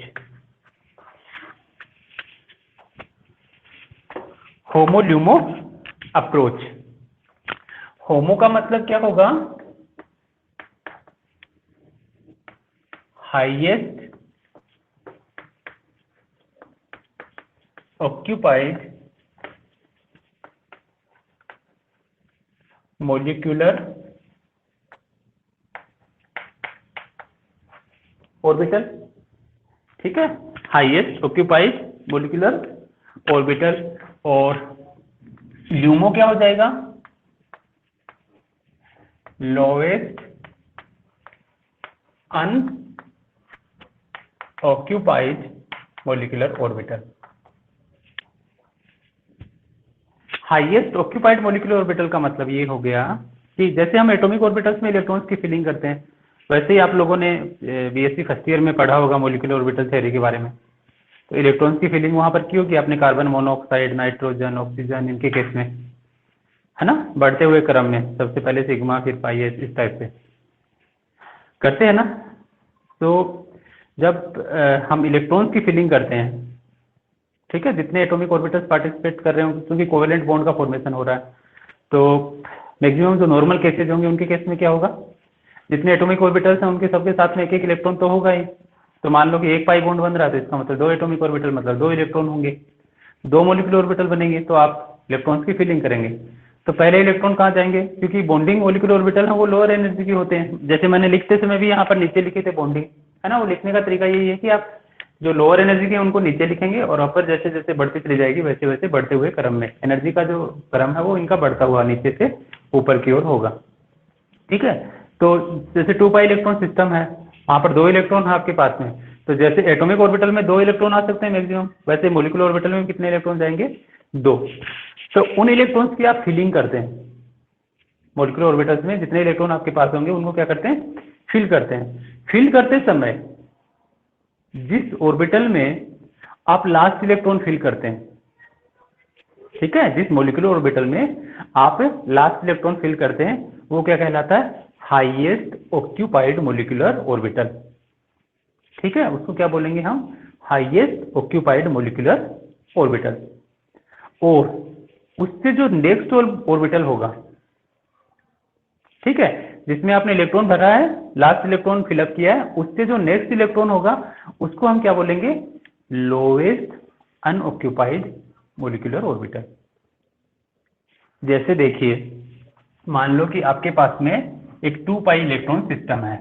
HOMO LUMO approach, होमो का मतलब क्या होगा, हाईएस्ट ऑक्यूपाइड मोलिक्यूलर ऑर्बिटल। ठीक है, हाईएस्ट ऑक्यूपाइड मोलिक्यूलर ऑर्बिटल। और ल्यूमो क्या हो जाएगा, lowest unoccupied molecular orbital. Highest occupied molecular orbital का मतलब ये हो गया कि जैसे हम एटॉमिक ऑर्बिटल्स में इलेक्ट्रॉन्स की फिलिंग करते हैं, वैसे ही आप लोगों ने बीएससी फर्स्ट ईयर में पढ़ा होगा मोलिकुलर ऑर्बिटल थ्योरी के बारे में। तो इलेक्ट्रॉन्स की फिलिंग वहां पर की होगी आपने, कार्बन मोनोऑक्साइड, नाइट्रोजन, ऑक्सीजन, इनके केस में, है ना, बढ़ते हुए क्रम में, सबसे पहले सिग्मा फिर पाई, इस टाइप से करते हैं ना। तो जब हम इलेक्ट्रॉन्स की फिलिंग करते हैं, ठीक है, जितने एटॉमिक ऑर्बिटल्स पार्टिसिपेट कर रहे होंगे, क्योंकि कोवेलेंट बॉन्ड का फॉर्मेशन हो रहा है, तो मैक्सिमम जो नॉर्मल केसेज होंगे उनके केस में क्या होगा, जितने एटॉमिक ऑर्बिटल्स हैं उनके सबके साथ में एक एक इलेक्ट्रॉन तो होगा ही। तो मान लो कि एक पाई बॉन्ड बन रहा है तो इसका मतलब 2 एटॉमिक ऑर्बिटल, मतलब 2 इलेक्ट्रॉन होंगे, 2 मोलिकुलर ऑर्बिटल बनेंगे, तो आप इलेक्ट्रॉन्स की फिलिंग करेंगे। तो पहले इलेक्ट्रॉन कहाँ जाएंगे, क्योंकि बॉन्डिंग मोलिकुलर ऑर्बिटल है वो लोअर एनर्जी के होते हैं। जैसे मैंने लिखते समय भी यहाँ पर नीचे लिखे थे बॉन्डिंग, है ना, वो लिखने का तरीका यही है कि आप जो लोअर एनर्जी के उनको नीचे लिखेंगे और अपर जैसे जैसे बढ़ती चली जाएगी वैसे वैसे बढ़ते हुए क्रम में एनर्जी का जो क्रम है वो इनका बढ़ता हुआ नीचे से ऊपर की ओर होगा। ठीक है, तो जैसे 2 पाई इलेक्ट्रॉन सिस्टम है, वहाँ पर 2 इलेक्ट्रॉन है आपके पास में, तो जैसे एटॉमिक ऑर्बिटल में 2 इलेक्ट्रॉन आ सकते हैं मैक्सिमम, वैसे मोलिकुलर ऑर्बिटल में कितने इलेक्ट्रॉन जाएंगे? 2। तो उन इलेक्ट्रॉन्स की आप फिलिंग करते हैं, मोलिकुलर ऑर्बिटल्स में जितने इलेक्ट्रॉन आपके पास होंगे उनको क्या करते हैं? फिल करते हैं। फिल करते समय जिस ऑर्बिटल में आप लास्ट इलेक्ट्रॉन फिल करते हैं, ठीक है, जिस मोलिकुलर ऑर्बिटल में आप लास्ट इलेक्ट्रॉन फिल करते हैं वो क्या कहलाता है? Highest occupied molecular orbital. ठीक है, उसको क्या बोलेंगे हम? Highest occupied molecular orbital. और उससे जो नेक्स्ट ऑर्बिटल होगा, ठीक है, जिसमें आपने इलेक्ट्रॉन भरा है, लास्ट इलेक्ट्रॉन फिलअप किया है, उससे जो नेक्स्ट इलेक्ट्रॉन होगा उसको हम क्या बोलेंगे? Lowest unoccupied molecular orbital. जैसे देखिए, मान लो कि आपके पास में एक 2 पाई इलेक्ट्रॉन सिस्टम है,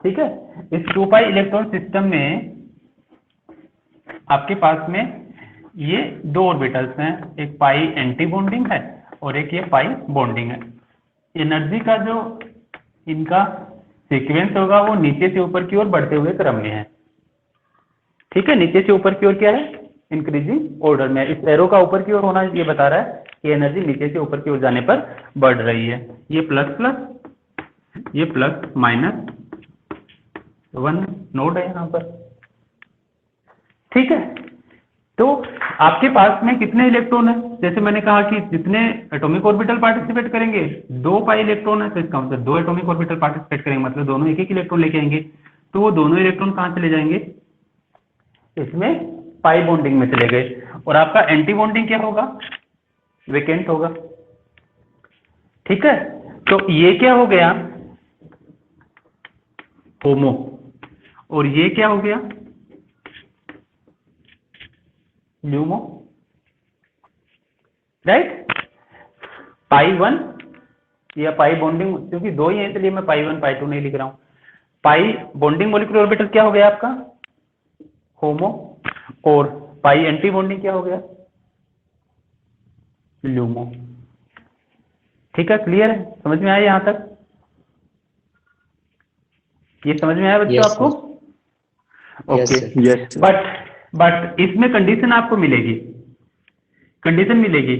ठीक है। इस 2 पाई इलेक्ट्रॉन सिस्टम में आपके पास में ये 2 ऑर्बिटल्स हैं, एक पाई एंटी बॉन्डिंग है और एक ये पाई बॉन्डिंग है। एनर्जी का जो इनका सीक्वेंस होगा वो नीचे से ऊपर की ओर बढ़ते हुए क्रम में है, ठीक है। नीचे से ऊपर की ओर क्या है? इंक्रीजिंग ऑर्डर में। इस एरो का ऊपर की ओर होना ये बता रहा है कि एनर्जी नीचे से ऊपर की ओर जाने पर बढ़ रही है। ये प्लस प्लस, ये प्लस माइनस 1 नोड है यहाँ पर, ठीक है। तो आपके पास में कितने इलेक्ट्रॉन है? जैसे मैंने कहा कि जितने एटॉमिक ऑर्बिटल पार्टिसिपेट करेंगे 2 पाई इलेक्ट्रॉन है, तो इसका मतलब 2 एटॉमिक ऑर्बिटल पार्टिसिपेट करेंगे, मतलब दोनों एक एक इलेक्ट्रॉन लेके आएंगे। तो वो दोनों इलेक्ट्रॉन कहाँ चले जाएंगे? इसमें पाई बॉन्डिंग में चले गए। और आपका एंटी बॉन्डिंग क्या होगा? वेकेंट होगा, ठीक है। तो ये क्या हो गया? होमो। और ये क्या हो गया? LUMO, right. पाई 1 या पाई बॉन्डिंग, क्योंकि 2 ही है इसलिए मैं पाई 1 पाई 2 नहीं लिख रहा हूं। पाई बॉन्डिंग मोलिकुलर ऑर्बिटल क्या हो गया आपका? होमो। और पाई एंटी बॉन्डिंग क्या हो गया? ल्यूमो। ठीक है, क्लियर है? समझ में आया यहां तक? ये समझ में आया बच्चों Yes, आपको? sir. Yes, okay. sir. Yes. But इसमें कंडीशन आपको मिलेगी, कंडीशन मिलेगी।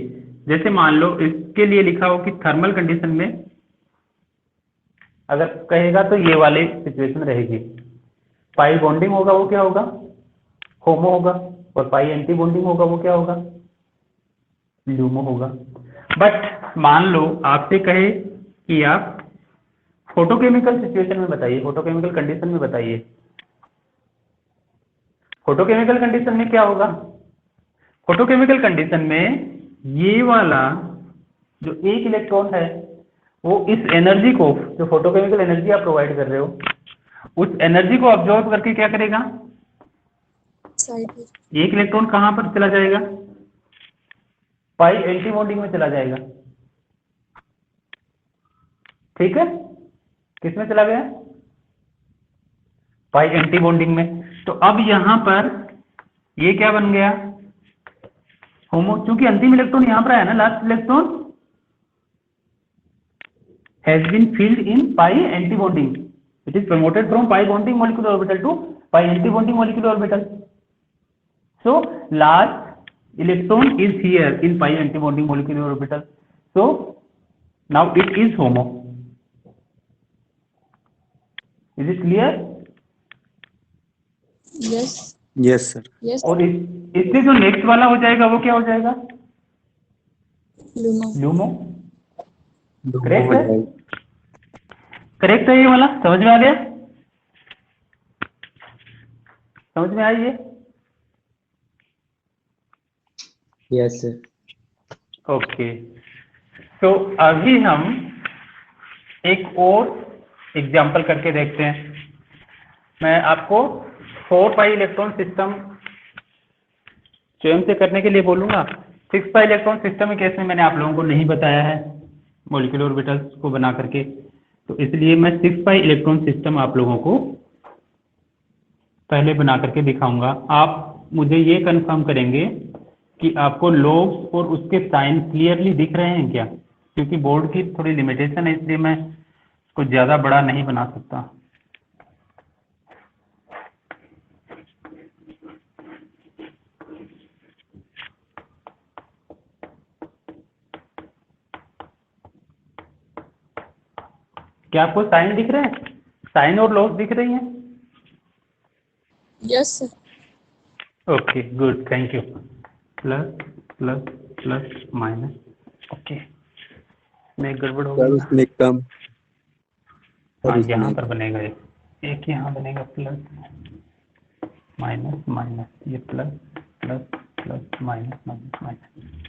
जैसे मान लो इसके लिए लिखा हो कि थर्मल कंडीशन में अगर कहेगा तो ये वाली सिचुएशन रहेगी। पाई बॉन्डिंग होगा वो क्या होगा? होमो होगा। और पाई एंटी बॉन्डिंग होगा वो क्या होगा? ल्यूमो होगा। बट मान लो आपसे कहे कि आप फोटोकेमिकल सिचुएशन में बताइए, फोटोकेमिकल कंडीशन में बताइए। फोटोकेमिकल कंडीशन में क्या होगा? फोटोकेमिकल कंडीशन में ये वाला जो एक इलेक्ट्रॉन है वो इस एनर्जी को, जो फोटोकेमिकल एनर्जी आप प्रोवाइड कर रहे हो, उस एनर्जी को ऑब्जॉर्व करके क्या करेगा? साइड में। एक इलेक्ट्रॉन कहां पर चला जाएगा? पाई एंटी बॉन्डिंग में चला जाएगा, ठीक है। किसमें चला गया? पाई एंटी बॉन्डिंग में। तो अब यहां पर ये क्या बन गया? होमो, क्योंकि अंतिम इलेक्ट्रॉन यहां पर आया ना, last electron has been filled in pi anti bonding, it is promoted from pi bonding molecular orbital to pi anti bonding molecular orbital. So last electron is here in pi antibonding molecular orbital, so now it is homo. Is it clear? Yes. Yes, sir. Yes. और इससे जो next वाला हो जाएगा वो क्या हो जाएगा? Lumo. ल्यूमो। हो करेक्ट है? जाएगा। करेक्ट है ये वाला? समझ में आ गया? समझ में आई ये? Yes, sir. ओके। तो अभी हम एक और एग्जांपल करके देखते हैं। मैं आपको 4 पाई इलेक्ट्रॉन सिस्टम स्वयं से करने के लिए बोलूंगा। 6 पाई इलेक्ट्रॉन सिस्टम के केस में मैंने आप लोगों को नहीं बताया है मॉलिक्यूलर ऑर्बिटल्स को बना करके, तो इसलिए मैं 6 पाई इलेक्ट्रॉन सिस्टम आप लोगों को पहले बना करके दिखाऊंगा। आप मुझे ये कंफर्म करेंगे कि आपको लोब्स और उसके साइन क्लियरली दिख रहे हैं क्या? क्योंकि बोर्ड की थोड़ी लिमिटेशन है इसलिए मैं इसको ज़्यादा बड़ा नहीं बना सकता। क्या आपको साइन दिख रहे हैं? साइन और लॉस दिख रही हैं? Yes, sir. Okay good, thank you. Plus plus plus minus. Okay, में गड़बड़ हो सर गई ना? उसमें कम हाँ, और यहाँ उसमें पर बनेगा एक यहाँ बनेगा प्लस माइनस माइनस, ये plus plus plus minus minus minus.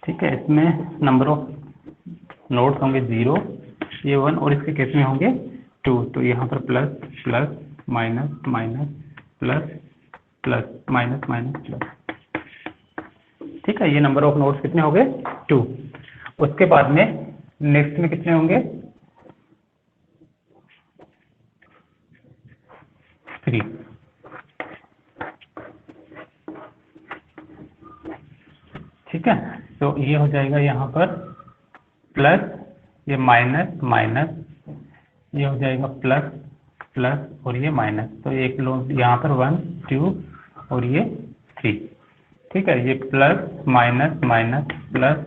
ठीक है, इसमें नंबर ऑफ नोट्स होंगे 0, ये 1, और इसके केस में होंगे 2। तो यहाँ पर plus plus minus minus plus plus minus minus plus. ठीक है, ये नंबर ऑफ नोट्स कितने हो गए? 2। उसके बाद में नेक्स्ट में कितने होंगे? 3। ठीक है, तो ये हो जाएगा यहाँ पर प्लस, ये माइनस माइनस, ये हो जाएगा प्लस प्लस और ये माइनस। तो एक लोग यहाँ पर 1 2 और ये 3। ठीक है, ये plus minus minus plus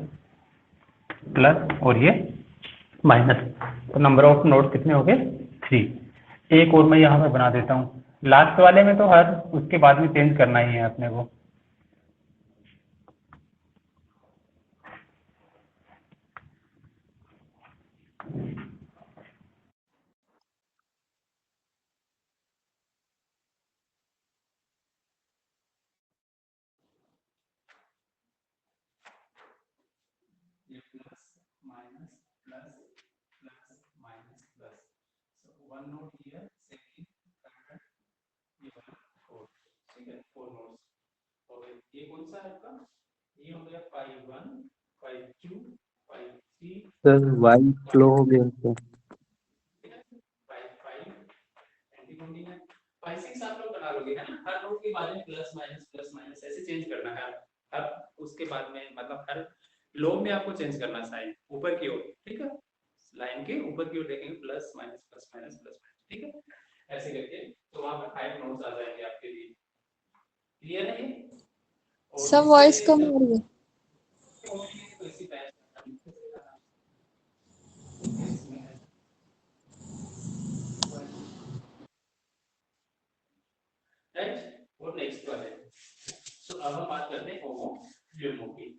plus और ये माइनस। तो नंबर ऑफ नोड कितने हो गए? 3। एक और मैं यहाँ पे बना देता हूँ, लास्ट वाले में तो हर उसके बाद में चेंज करना ही है अपने को। ये plus minus plus plus minus plus. So 1 node here, second, third, ये वाला 4। ठीक है, 4 नोड्स। और ये कौन सा है आपका? ये हो गया 5 1 5 2 5 3 सर वाई फ्लो 5। हो गया सर। ठीक है, 5 5 एंटी काउंटिंग है। 5 6 आप लोग बना लोगे, है ना? हर नोड के बाद में प्लस माइनस ऐसे चेंज करना है। हर उसके बाद में मतलब हर लो में आपको चेंज करना साइन ऊपर की ओर। ठीक है, लाइन के ऊपर की ओर देखेंगे plus minus plus minus plus minus. ठीक है, ऐसे करके तो वहां पर 5 नोट्स आ जाएंगे आपके लिए। क्लियर है ये? और Sir, इसके voice लिए कम आ रही है। तो इसी पैच राइट। और नेक्स्ट वाले, सो अब हम बात करते हैं होमोल्यूमो की।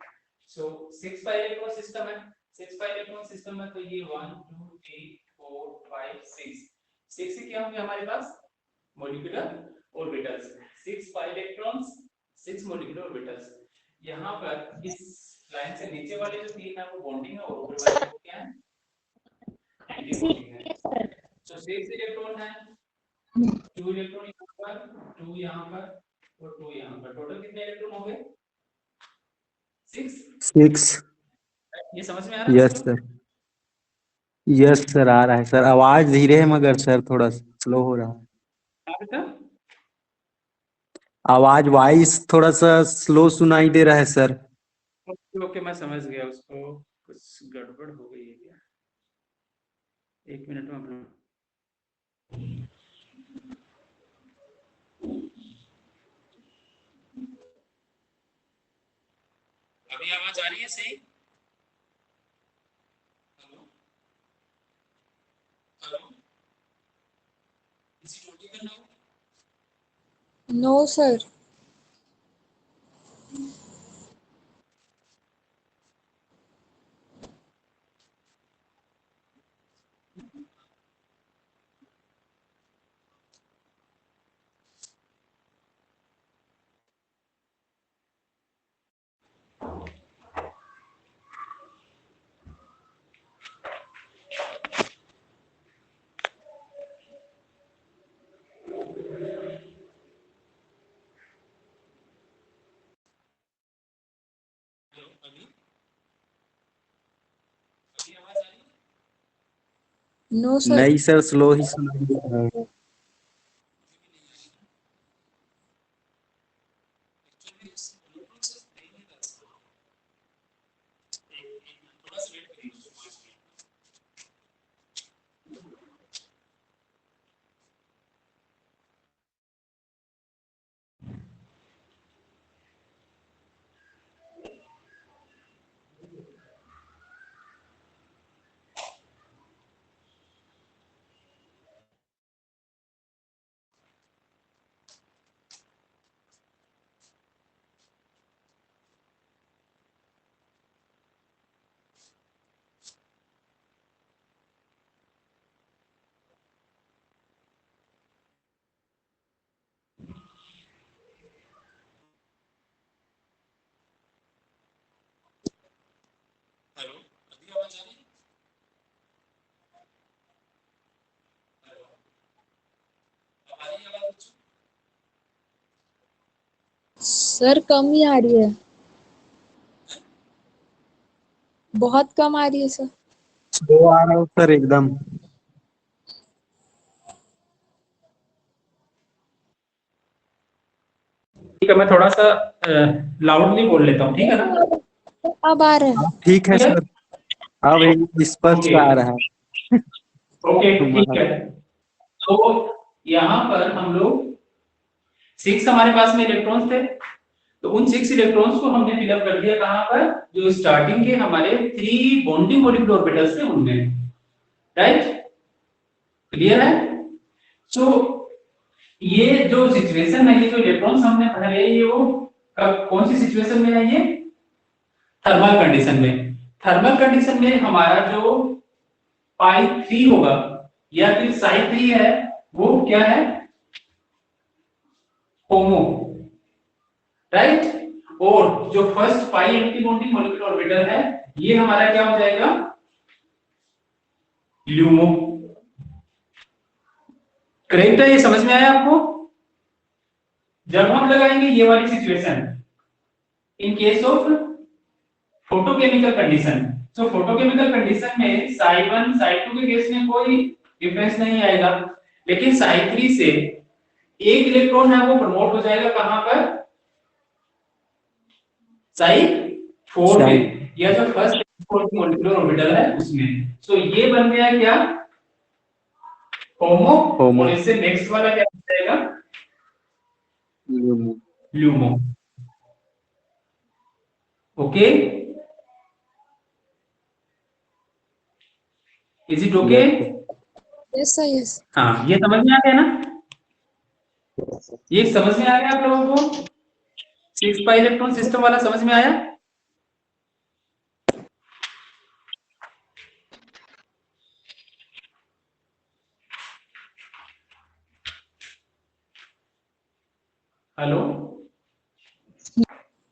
सो 6 बाय इलेक्ट्रॉन सिस्टम है। 6 बाय इलेक्ट्रॉन सिस्टम में तो ये 1 2 3 4 5 6 6 से क्या होंगे हमारे पास? Molecular orbitals. 6 pi electrons, 6 molecular orbitals. यहाँ पर इस लाइन से नीचे वाले जो 3 है वो बॉन्डिंग है, और ऊपर वाले वो क्या है? एंटी बॉन्डिंग है। सो 6 इलेक्ट्रॉन है, 2 इलेक्ट्रॉन यहाँ पर, 2 यहाँ पर और 2 यहाँ पर। टोटल कितने इलेक्ट्रॉन हो गए? 6। 6। ये समझ में आ रहा है यस सबको? सर। यस सर, आ रहा है सर। आवाज धीरे है मगर सर थोड़ा स्लो हो रहा है। हाँ बेटा। आवाज वॉइस थोड़ा सा स्लो सुनाई दे रहा है सर। ओके ओके, मैं समझ गया, उसको कुछ गड़बड़ हो गई है क्या? एक मिनट में अपना अभी आवाज आ रही है सही? Hello hello, is it Audible now? No, sir. Hello, अभी अभी आवाज आ रही है? No, sir. नहीं सर, स्लो ही सुनाई दे रहा है। एक्चुअली ब्लूटूथ से नहीं है, थोड़ा सा वेट करिए उसको 5 मिनट। सर कम ही आ रही है, बहुत कम आ रही है सर। स्लो आ रहा है सर एकदम। ठीक है, मैं थोड़ा सा लाउडली बोल लेता हूँ, ठीक है ना? अब आ रहा है। ठीक है सर, अब स्पष्ट ओके आ रहा है। ओके, ठीक हमारा है। तो यहाँ पर हम लोग 6 हमारे पास में इलेक्ट्रॉन्स थे, तो उन 6 इलेक्ट्रॉन्स को हमने फिलअप कर दिया कहाँ पर, जो स्टार्टिंग के हमारे 3 बॉन्डिंग मॉलिक्यूलर ऑर्बिटल्स थे उनमें। राइट, क्लियर है? सो ये जो सिचुएशन है, ये जो इलेक्ट्रॉन्स हमने भरे, ये वो कौन सी सिचुएशन में है? ये थर्मल कंडीशन में। थर्मल कंडीशन में हमारा जो पाई 3 होगा या फिर साई 3 है, वो क्या है? होमो। राइट, और जो फर्स्ट पाई एंटी बॉन्डिंग मॉलिक्यूलर ऑर्बिटल है, ये हमारा क्या हो जाएगा? ल्यूमो। करेक्ट है? ये समझ में आया आपको? जब हम लगाएंगे ये वाली situation in case of photochemical condition, तो फोटोकेमिकल कंडीशन में साई 1 साई 2 के केस में कोई डिफरेंस नहीं आएगा, लेकिन साई 3 से एक इलेक्ट्रॉन है वो प्रमोट हो जाएगा कहां पर? साई 4 में, या जो फर्स्ट मॉलिक्यूलर ऑर्बिटल है उसमें। तो ये बन गया क्या? होमो। होमो और इससे नेक्स्ट वाला क्या हो जाएगा? LUMO. LUMO. Okay, is it okay? Yes sir, yes. हाँ, ये समझ में आ गया ना? ये समझ में आ गया आप लोगों को? 6 पाई इलेक्ट्रॉन सिस्टम वाला समझ में आया? हेलो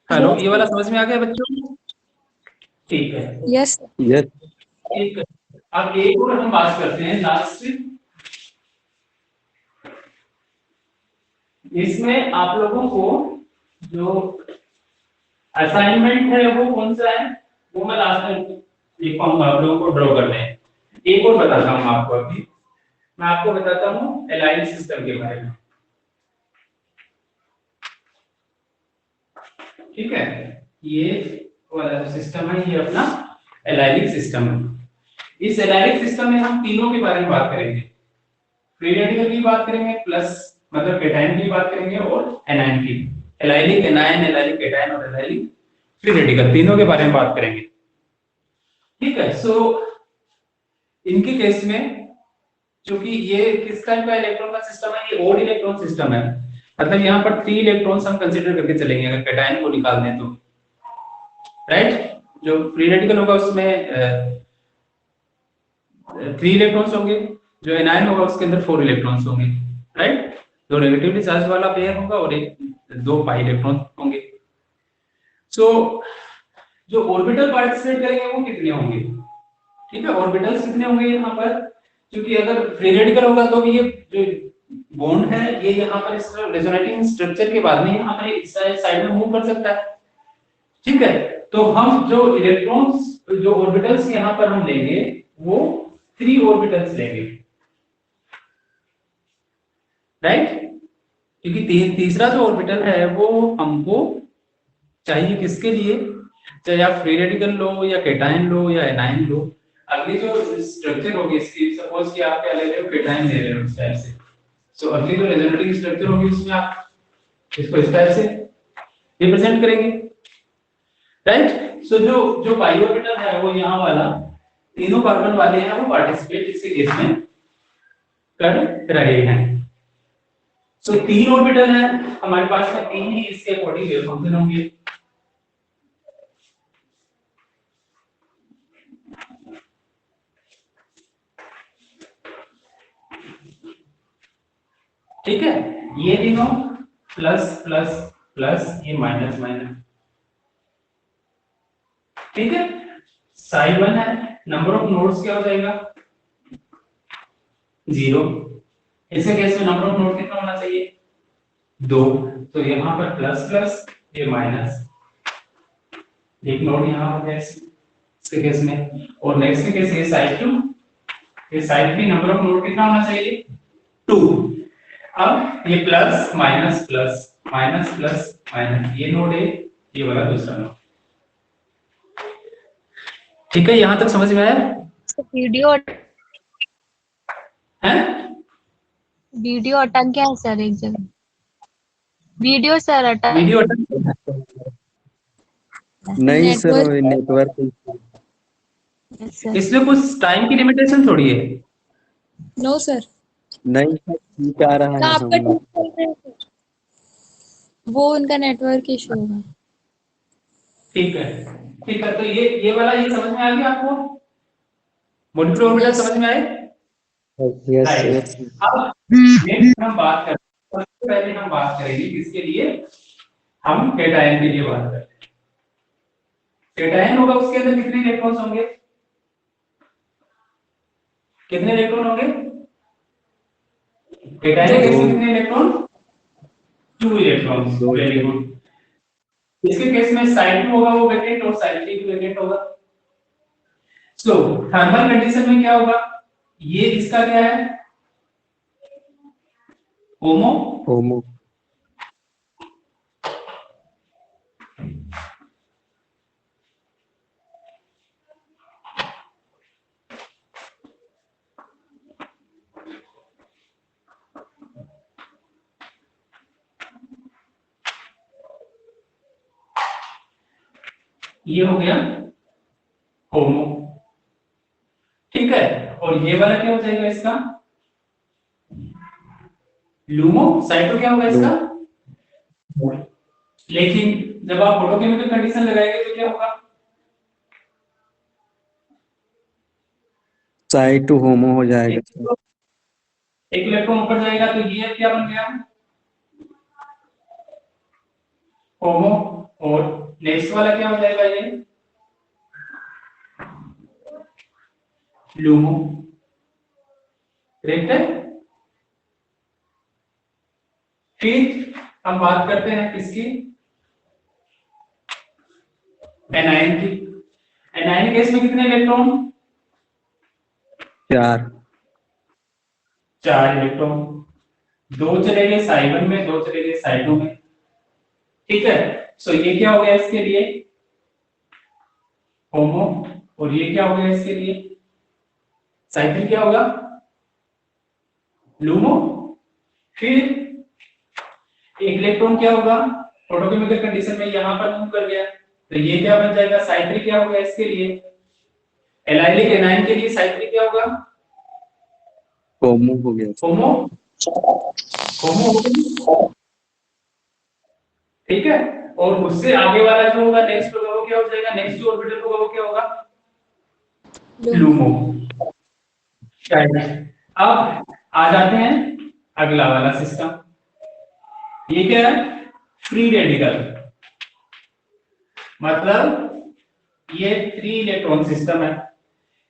हेलो, ये वाला समझ में आ गया बच्चों? ठीक है, यस। यस। ठीक है। अब एक और हम बात करते हैं लास्ट। इसमें आप लोगों को जो असाइनमेंट है वो कौन सा है, वो मैं लास्ट में लिख पाऊंगा आप लोगों को ड्रॉ करने। एक और बताता हूँ आपको, अभी मैं आपको बताता हूँ एलाइन सिस्टम के बारे में। ठीक है, ये वाला जो सिस्टम है ये अपना एलाइनिक सिस्टम है। इस एलाइनिक सिस्टम में हम तीनों के बारे में बात करेंगे। फ्री रेडिकल की बात करेंगे, प्लस मतलब कैटायन की बात करेंगे, और एनायन की। एलाइनिक एनायन, एलाइनिक कैटायन और एलाइनिक फ्री रेडिकल, तीनों के बारे में बात करेंगे। ठीक है, सो इनके केस में क्योंकि ये किस टाइप का इलेक्ट्रॉन का सिस्टम है, ये ओड इलेक्ट्रॉन सिस्टम है, मतलब यहाँ पर 3 इलेक्ट्रॉन्स हम कंसीडर करके चलेंगे अगर कैटायन को निकाल दें तो। राइट, जो फ्री रेडिकल होगा उसमें 3 इलेक्ट्रॉन्स होंगे, जो एनायन होगा उसके अंदर 4 इलेक्ट्रॉन्स होंगे। राइट, दो नेगेटिवली चार्ज वाला पेयर होगा और एक 2 पाई इलेक्ट्रॉन होंगे। सो जो ऑर्बिटल पार्टिसिपेट करेंगे वो कितने होंगे? ठीक है, ऑर्बिटल्स कितने होंगे यहाँ पर? क्योंकि अगर फ्री रेडिकल होगा तो ये जो बॉन्ड है ये यहाँ पर इस रेजोनेटिंग स्ट्रक्चर के बाद में यहाँ पर इस साइड में मूव कर सकता है। ठीक है, तो हम जो इलेक्ट्रॉन्स जो ऑर्बिटल्स यहाँ पर हम लेंगे वो 3 ऑर्बिटल्स लेंगे। राइट, क्योंकि तीसरा जो ऑर्बिटल है वो हमको चाहिए किसके लिए? चाहे आप फ्री रेडिकल लो या कैटायन लो या एनायन लो, अगली जो स्ट्रक्चर होगी इसकी, सपोज कि आप क्या ले रहे हो, कैटायन ले रहे हो इस टाइप से, सो अगली जो रेजोनेटिंग स्ट्रक्चर होगी उसमें आप इसको इस टाइप से रिप्रेजेंट करेंगे। राइट, सो जो पाई ऑर्बिटल है वो यहाँ वाला तीनों कार्बन वाले हैं वो पार्टिसिपेट इस केस में कर रहे हैं। सो 3 ऑर्बिटल है हमारे पास में, 3 ही इसके अकॉर्डिंग वेव फंक्शन होंगे। ठीक है, ये तीनों प्लस प्लस प्लस, ये माइनस माइनस। ठीक है, साइड 1 है, नंबर ऑफ नोड्स क्या हो जाएगा? 0। इसके केस में नंबर ऑफ नोड कितना होना चाहिए? 2। तो यहाँ पर प्लस प्लस ये माइनस, एक नोड यहाँ हो गया इसके केस में। और नेक्स्ट केस ये साइड 2, ये साइड भी नंबर ऑफ नोड कितना होना चाहिए 2। अब ये plus minus plus minus plus minus, ये नोड है, ये वाला दूसरा नोड। ठीक है, यहां तक समझ में आया वीडियो है? वीडियो अटक गया है सर एक जगह। वीडियो सर अटक वीडियो नहीं सर, नेटवर्क। नेटवर्क सर इसमें कुछ टाइम की लिमिटेशन थोड़ी है। नो सर, नहीं सर, ठीक आ रहा तो है आपका हम। ठीक चल रहा है सर, वो उनका नेटवर्क इशू होगा। ठीक है, ठीक है, तो ये वाला ये समझ में आ गया आपको? Molecular orbital Yes. समझ में आए? Yes right. सर। अब नेक्स्ट हम बात करते हैं, सबसे पहले हम बात करेंगे किसके लिए, हम केटायन के लिए बात करते हैं। केटायन होगा, उसके अंदर कितने इलेक्ट्रॉन्स होंगे, कितने इलेक्ट्रॉन होंगे केटायन के केस में, कितने इलेक्ट्रॉन 2 इलेक्ट्रॉन्स। Very good. इसके केस में साइड 2 होगा वो वैकेंट, और साइड 3 भी वैकेंट होगा। सो थर्मल कंडीशन में क्या होगा, ये इसका क्या है होमो, होमो। ये हो गया होमो। ठीक है, और ये वाला क्या हो जाएगा इसका लूमो। साइटो क्या होगा इसका, लेकिन जब आप फोटोकेमिकल कंडीशन लगाएंगे तो क्या होगा, साइड टू होमो हो जाएगा एक सर। एक इलेक्ट्रॉन ऊपर जाएगा तो ये अब क्या बन गया होमो, और नेक्स्ट वाला क्या हो जाएगा ये लूमो। करेक्ट है। फिर हम बात करते हैं किसकी, एनायन की। एनायन केस में कितने इलेक्ट्रॉन, 4। 4 इलेक्ट्रॉन, 2 चले गए साइड 1 में, 2 चले गए साइड 2 में। ठीक है, सो ये क्या हो गया इसके लिए होमो, और ये क्या हो गया इसके लिए साइकिल, क्या होगा लूमो। फिर एक इलेक्ट्रॉन क्या होगा फोटोकेमिकल कंडीशन में यहां पर मूव कर गया, तो ये क्या बन जाएगा साइकिल, क्या होगा इसके लिए एलाइलिक एनायन के लिए साइकिल क्या होगा होमो हो गया सर। होमो, होमो हो गया। ठीक है, और उससे आगे वाला जो होगा नेक्स्ट होगा वो क्या हो जाएगा, नेक्स्ट जो ऑर्बिटल होगा वो क्या होगा लूमो। अब आ जाते हैं अगला वाला सिस्टम, ये क्या है फ्री रेडिकल, मतलब ये 3 इलेक्ट्रॉन सिस्टम है।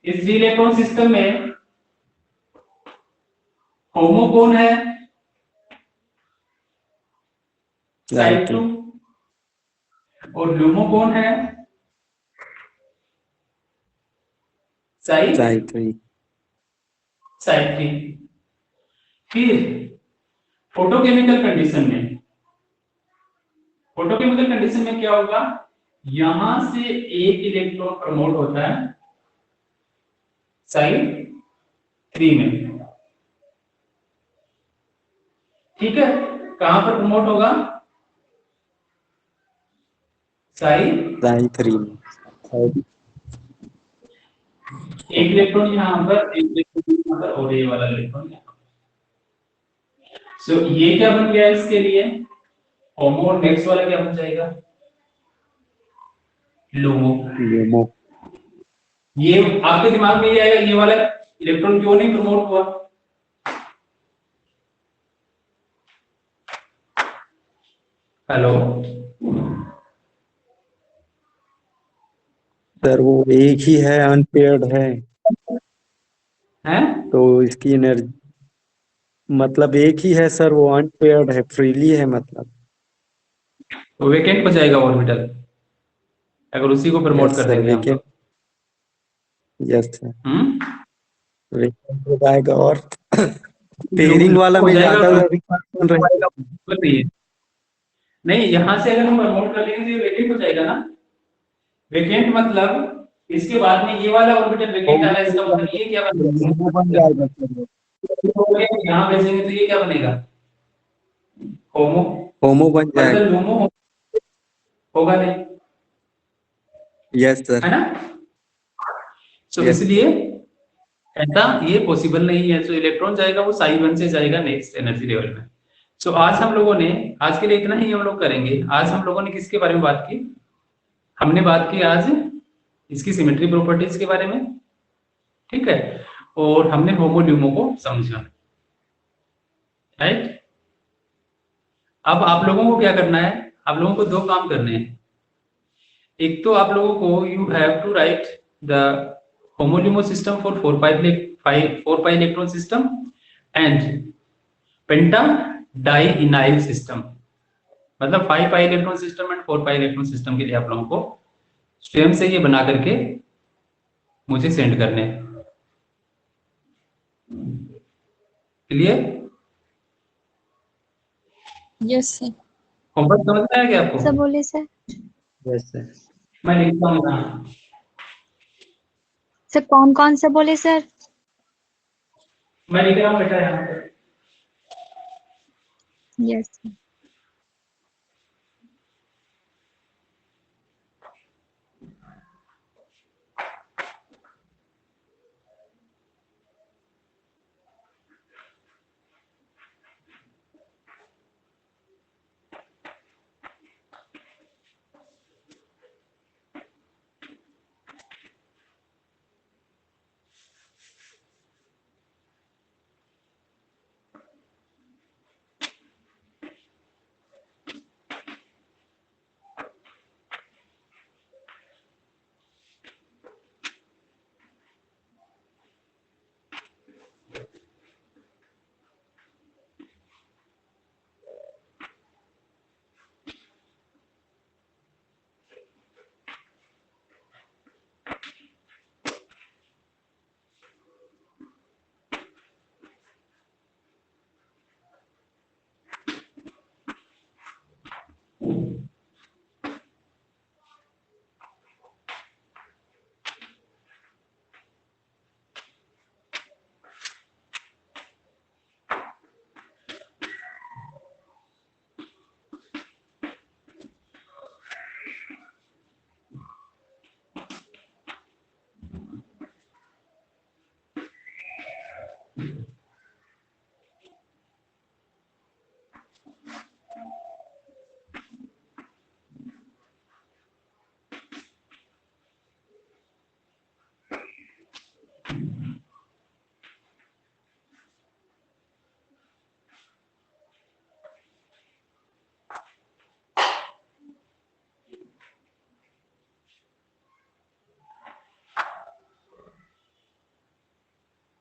इस 3 इलेक्ट्रॉन सिस्टम में होमो कौन है साइड 2, और लूमो कौन है साइड साइड 3। 3। फिर फोटोकेमिकल कंडीशन में, फोटोकेमिकल कंडीशन में क्या होगा, यहां से एक इलेक्ट्रॉन प्रमोट होता है साइड 3 में। ठीक है, कहां पर प्रमोट होगा साइड साइड 3 में। एक इलेक्ट्रॉन यहां पर, एक इलेक्ट्रॉन यहां पर, और ये वाला इलेक्ट्रॉन यहां पर। सो ये क्या बन गया इसके लिए होमो, और नेक्स्ट वाला क्या बन जाएगा लूमो। लूमो। ये आपके दिमाग में ये आएगा ये वाला इलेक्ट्रॉन क्यों नहीं प्रमोट हुआ, हेलो सर वो एक ही है, अनपेयर्ड है, हैं, तो इसकी एनर्जी मतलब एक ही है सर, वो अनपेयर्ड है, फ्रीली है मतलब। तो वेकेंट हो जाएगा ऑर्बिटल अगर उसी को प्रमोट यस कर सर देंगे हम वेकेंट, लोग। यस सर हम्म, वेकेंट हो जाएगा और पेयरिंग वाला हो में जाएगा ज्यादा तो रिक्वायरमेंट रहेगा। नहीं है। नहीं, यहाँ से अगर हम प्रमोट कर लेंगे तो ये वेकेंट हो जाएगा ना। वेकेंट मतलब इसके बाद में ये वाला ऑर्बिटल वेकेंट आ रहा है, इसका मतलब ये क्या वो बन बनेगा, जाएगा सर, यहाँ भेजेंगे तो ये क्या बनेगा, होमो, होमो बन मतलब जाएगा। लूमो होगा नहीं, यस सर, है ना। तो यस इसलिए ऐसा ये पॉसिबल नहीं है। तो इलेक्ट्रॉन जाएगा वो psi1 से जाएगा नेक्स्ट एनर्जी लेवल में। सो आज हम लोगों ने, आज के लिए इतना ही हम लोग करेंगे। आज हम लोगों ने किसके बारे में बात की, हमने बात की आज इसकी सिमेट्री प्रॉपर्टीज के बारे में, ठीक है, और हमने होमोल्यूमो को समझा, राइट। अब आप लोगों को क्या करना है, आप लोगों को दो काम करने हैं। एक तो आप लोगों को you have to write the HOMO LUMO system for 4 pi electron system and pentadienyl system, मतलब 5 pi electron system and 4 pi electron system के लिए आप लोगों को स्वयं से ये बना करके मुझे सेंड करने हैं। Clear, yes sir. होमवर्क समझ में आया क्या आपको? सर बोले सर। यस सर, मैं लिखता हूँ ना, सर कौन कौन से बोले सर? मैं लिख रहा हूँ बेटा यहाँ पे। Yes sir.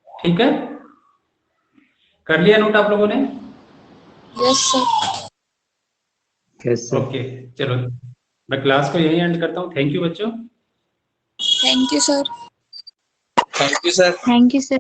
ठीक है, कर लिया नोट आप लोगों ने? Yes sir. Yes sir. Okay, चलो मैं क्लास को यही एंड करता हूँ। थैंक यू बच्चों। Thank you sir. Thank you sir. Thank you sir.